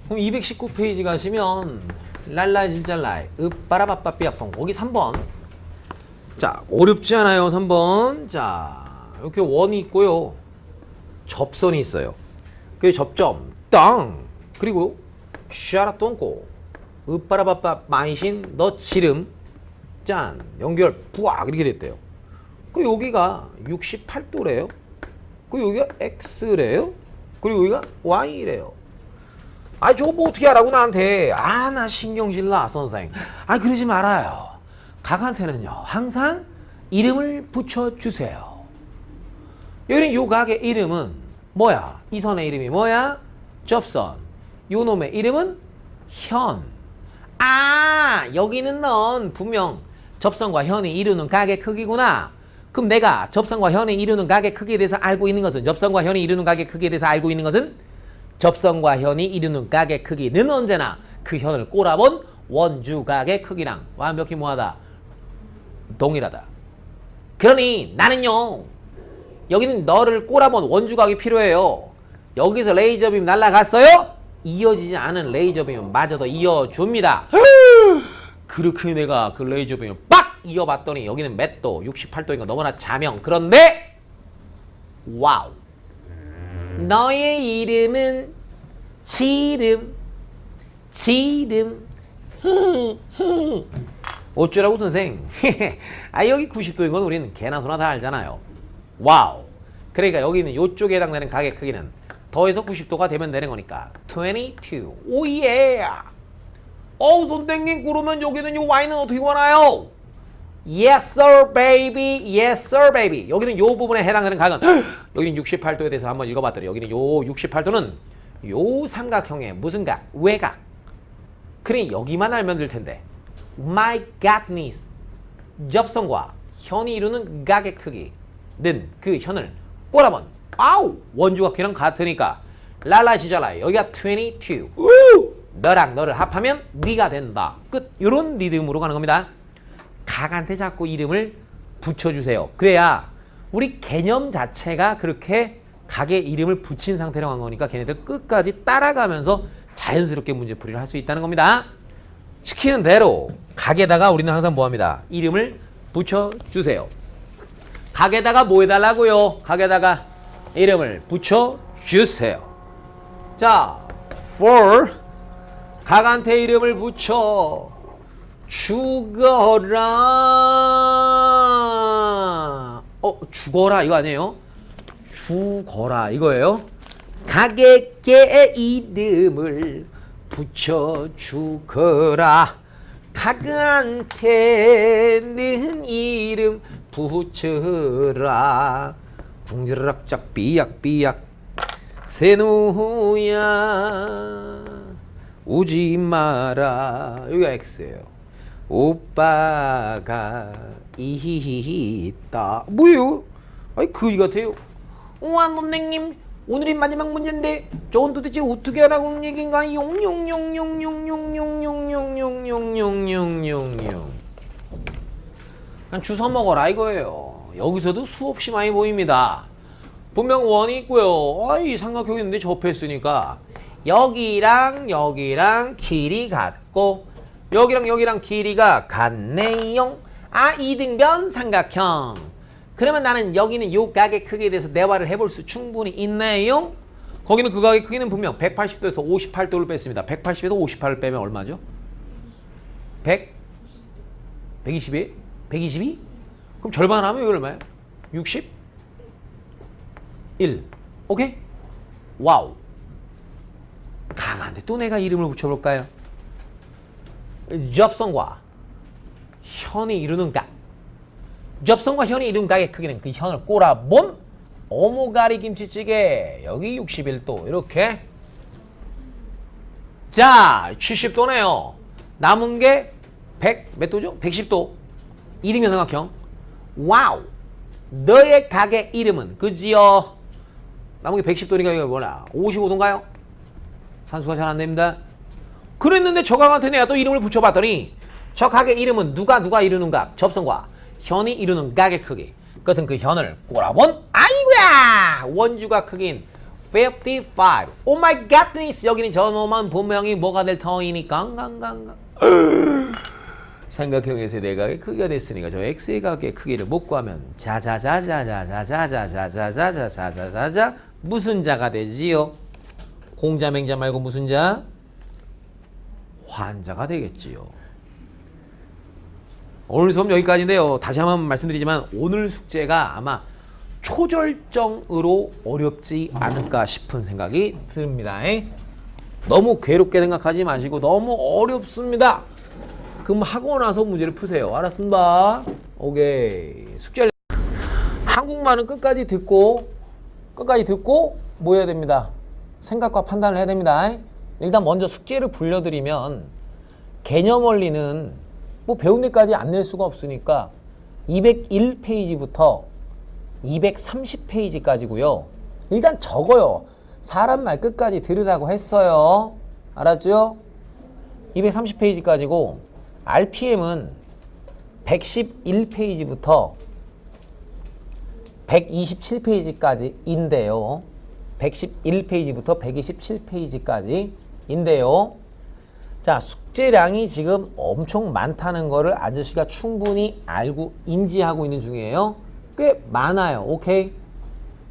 S1: 그럼 219페이지 가시면 랄라 진짜 라이 으빠라바빠삐아펑 거기 3번. 자, 어렵지 않아요. 3번. 자, 이렇게 원이 있고요. 접선이 있어요. 그 접점 땅 그리고 샤라 똥꼬 으빠라바빠 마이신 너 지름 짠 연결 부악 이렇게 됐대요. 그 여기가 68도래요. 그 여기가 X래요. 그리고 여기가 Y래요. 저거 뭐 어떻게 하라고 나한테. 나 신경질 나 선생. 그러지 말아요. 각한테는요 항상 이름을 붙여주세요. 여기 요 각의 이름은 뭐야? 이 선의 이름이 뭐야? 접선. 요 놈의 이름은 현. 여기는 넌 분명 접선과 현이 이루는 각의 크기구나. 그럼 내가 접선과 현이 이루는 각의 크기에 대해서 알고 있는 것은 접선과 현이 이루는 각의 크기에 대해서 알고 있는 것은 접선과 현이 이루는 각의 크기는 언제나 그 현을 꼬라본 원주각의 크기랑 완벽히 뭐하다? 동일하다. 그러니 나는요 여기는 너를 꼬라본 원주각이 필요해요. 여기서 레이저빔 날아갔어요? 이어지지 않은 레이저 빔은 마저도 이어줍니다. 그렇게 내가 그 레이저 빔을 빡 이어봤더니 여기는 몇 도? 68도인 거 너무나 자명. 그런데 와우, 너의 이름은 지름. 히히히. 어쩌라고 선생? 아, 여기 90도인 건 우리는 개나 소나 다 알잖아요. 와우. 그러니까 여기는 이쪽에 해당되는 가게 크기는 더해서 90도가 되면 되는 거니까 22. 오예. 선생님, 그러면 여기는 요 y는 어떻게 구하나요? Yes sir baby. Yes sir baby. 여기는 요 부분에 해당되는 각은 여기는 68도에 대해서 한번 읽어봤더니 여기는 요 68도는 요 삼각형의 무슨 각? 외각. 그러니 여기만 알면 될 텐데. My godness. 접선과 현이 이루는 각의 크기는 그 현을 꼬라본 원주각형이랑 같으니까 랄라시잘라 여기가 22. 너랑 너를 합하면 네가 된다. 끝. 요런 리듬으로 가는 겁니다. 각한테 자꾸 이름을 붙여주세요. 그래야 우리 개념 자체가 그렇게 각의 이름을 붙인 상태로 간 거니까 걔네들 끝까지 따라가면서 자연스럽게 문제풀이를 할 수 있다는 겁니다. 시키는 대로 각에다가 우리는 항상 뭐합니다? 이름을 붙여주세요. 각에다가 뭐 해달라고요? 각에다가 이름을 붙여주세요. 자, for 각한테 이름을 붙여 죽어라. 죽어라 이거 아니에요? 죽어라 이거예요. 각에게 이름을 붙여 죽어라. 각한테는 이름 붙여라. 궁지락짝 삐약삐약 세노야 우지 마라. 여기가 X예요. 오빠가 있다. 뭐예요? 아니 그지 같아요. 우와 선생님, 오늘이 마지막 문제인데 저건 도대체 어떻게 하라고 얘기인가? 용용용용용용용용용용용용용용. 그냥 주워 먹어라 이거예요. 여기서도 수없이 많이 보입니다. 분명 원이 있고요. 이 삼각형이 있는데 접했으니까 여기랑 여기랑 길이 같고 여기랑 여기랑 길이가 같네요. 이등변 삼각형. 그러면 나는 여기는 요 각의 크기에 대해서 대화를 해볼 수 충분히 있네요. 거기는 그 각의 크기는 분명 180도에서 58도를 뺐습니다. 180에서 58을 빼면 얼마죠? 100? 121? 122? 그럼 절반 하면 이거 얼마예요? 60? 1. 오케이? 와우. 각한테 또 내가 이름을 붙여볼까요? 접선과 현이 이루는 각. 접선과 현이 이루는 각의 크기는 그 현을 꼬라본 오모가리 김치찌개. 여기 61도 이렇게. 자, 70도네요. 남은 게 100 몇 도죠? 110도. 이등변 삼각형. 와우. 너의 각의 이름은 그지요? 남은 게 110도니까 이거 뭐냐? 55도인가요? 산수가 잘 안 됩니다. 그랬는데 저 각한테 내가 또 이름을 붙여봤더니 저 각의 이름은 누가 이루는 각, 접선과 현이 이루는 각의 크기. 그것은 그 현을 꼬라본 아이고야! 원주각 크기인 55. 오 마이 갓니스. 여기는 저놈은 분명히 뭐가 될 터이니까 삼각형에서 내 각의 크기가 됐으니까 저 x의 각의 크기를 못 구하면 자자자자자자자자자자자자자자자 무슨 자가 되지요? 공자 맹자 말고 무슨 자? 환자가 되겠지요. 오늘 수업 여기까지인데요. 다시 한번 말씀드리지만 오늘 숙제가 아마 초절정으로 어렵지 않을까 싶은 생각이 듭니다. 너무 괴롭게 생각하지 마시고 너무 어렵습니다. 그럼 하고 나서 문제를 푸세요. 알았습니다. 오케이. 숙제를 한국말은 끝까지 듣고 뭐 해야 됩니다. 생각과 판단을 해야 됩니다. 일단 먼저 숙제를 불려드리면 개념 원리는 뭐 배운 데까지 안 낼 수가 없으니까 201페이지부터 230페이지까지고요. 일단 적어요. 사람 말 끝까지 들으라고 했어요. 알았죠? 230페이지까지고 RPM은 111페이지부터 127페이지까지인데요. 111페이지부터 127페이지까지 인데요. 자, 숙제량이 지금 엄청 많다는 거를 아저씨가 충분히 알고 인지하고 있는 중이에요. 꽤 많아요. 오케이?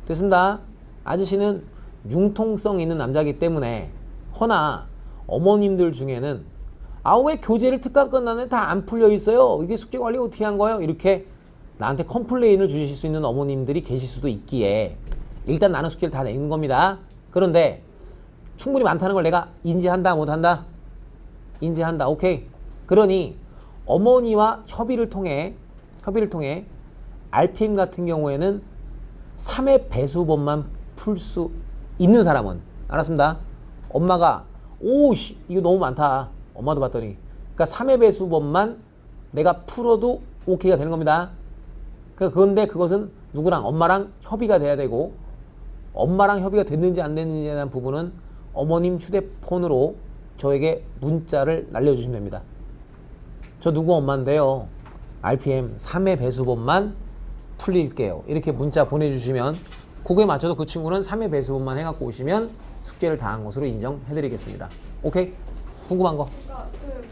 S1: 됐습니다. 아저씨는 융통성 있는 남자이기 때문에 허나 어머님들 중에는 왜 교재를 특강 끝나는데 다 안 풀려 있어요? 이게 숙제 관리 어떻게 한 거예요? 이렇게 나한테 컴플레인을 주실 수 있는 어머님들이 계실 수도 있기에 일단 나는 숙제를 다 내는 겁니다. 그런데 충분히 많다는 걸 내가 인지한다 못한다? 인지한다. 오케이. 그러니 어머니와 협의를 통해 RPM 같은 경우에는 3의 배수법만 풀 수 있는 사람은 알았습니다. 엄마가 오씨 이거 너무 많다. 엄마도 봤더니 그러니까 3의 배수법만 내가 풀어도 오케이가 되는 겁니다. 그런데 그것은 누구랑 엄마랑 협의가 돼야 되고 엄마랑 협의가 됐는지 안 됐는지에 대한 부분은 어머님 휴대폰으로 저에게 문자를 날려주시면 됩니다. 저 누구 엄마인데요. RPM 3의 배수법만 풀릴게요. 이렇게 문자 보내주시면 그거에 맞춰서 그 친구는 3의 배수법만 해갖고 오시면 숙제를 다 한 것으로 인정해드리겠습니다. 오케이? 궁금한 거?
S2: 그러니까 그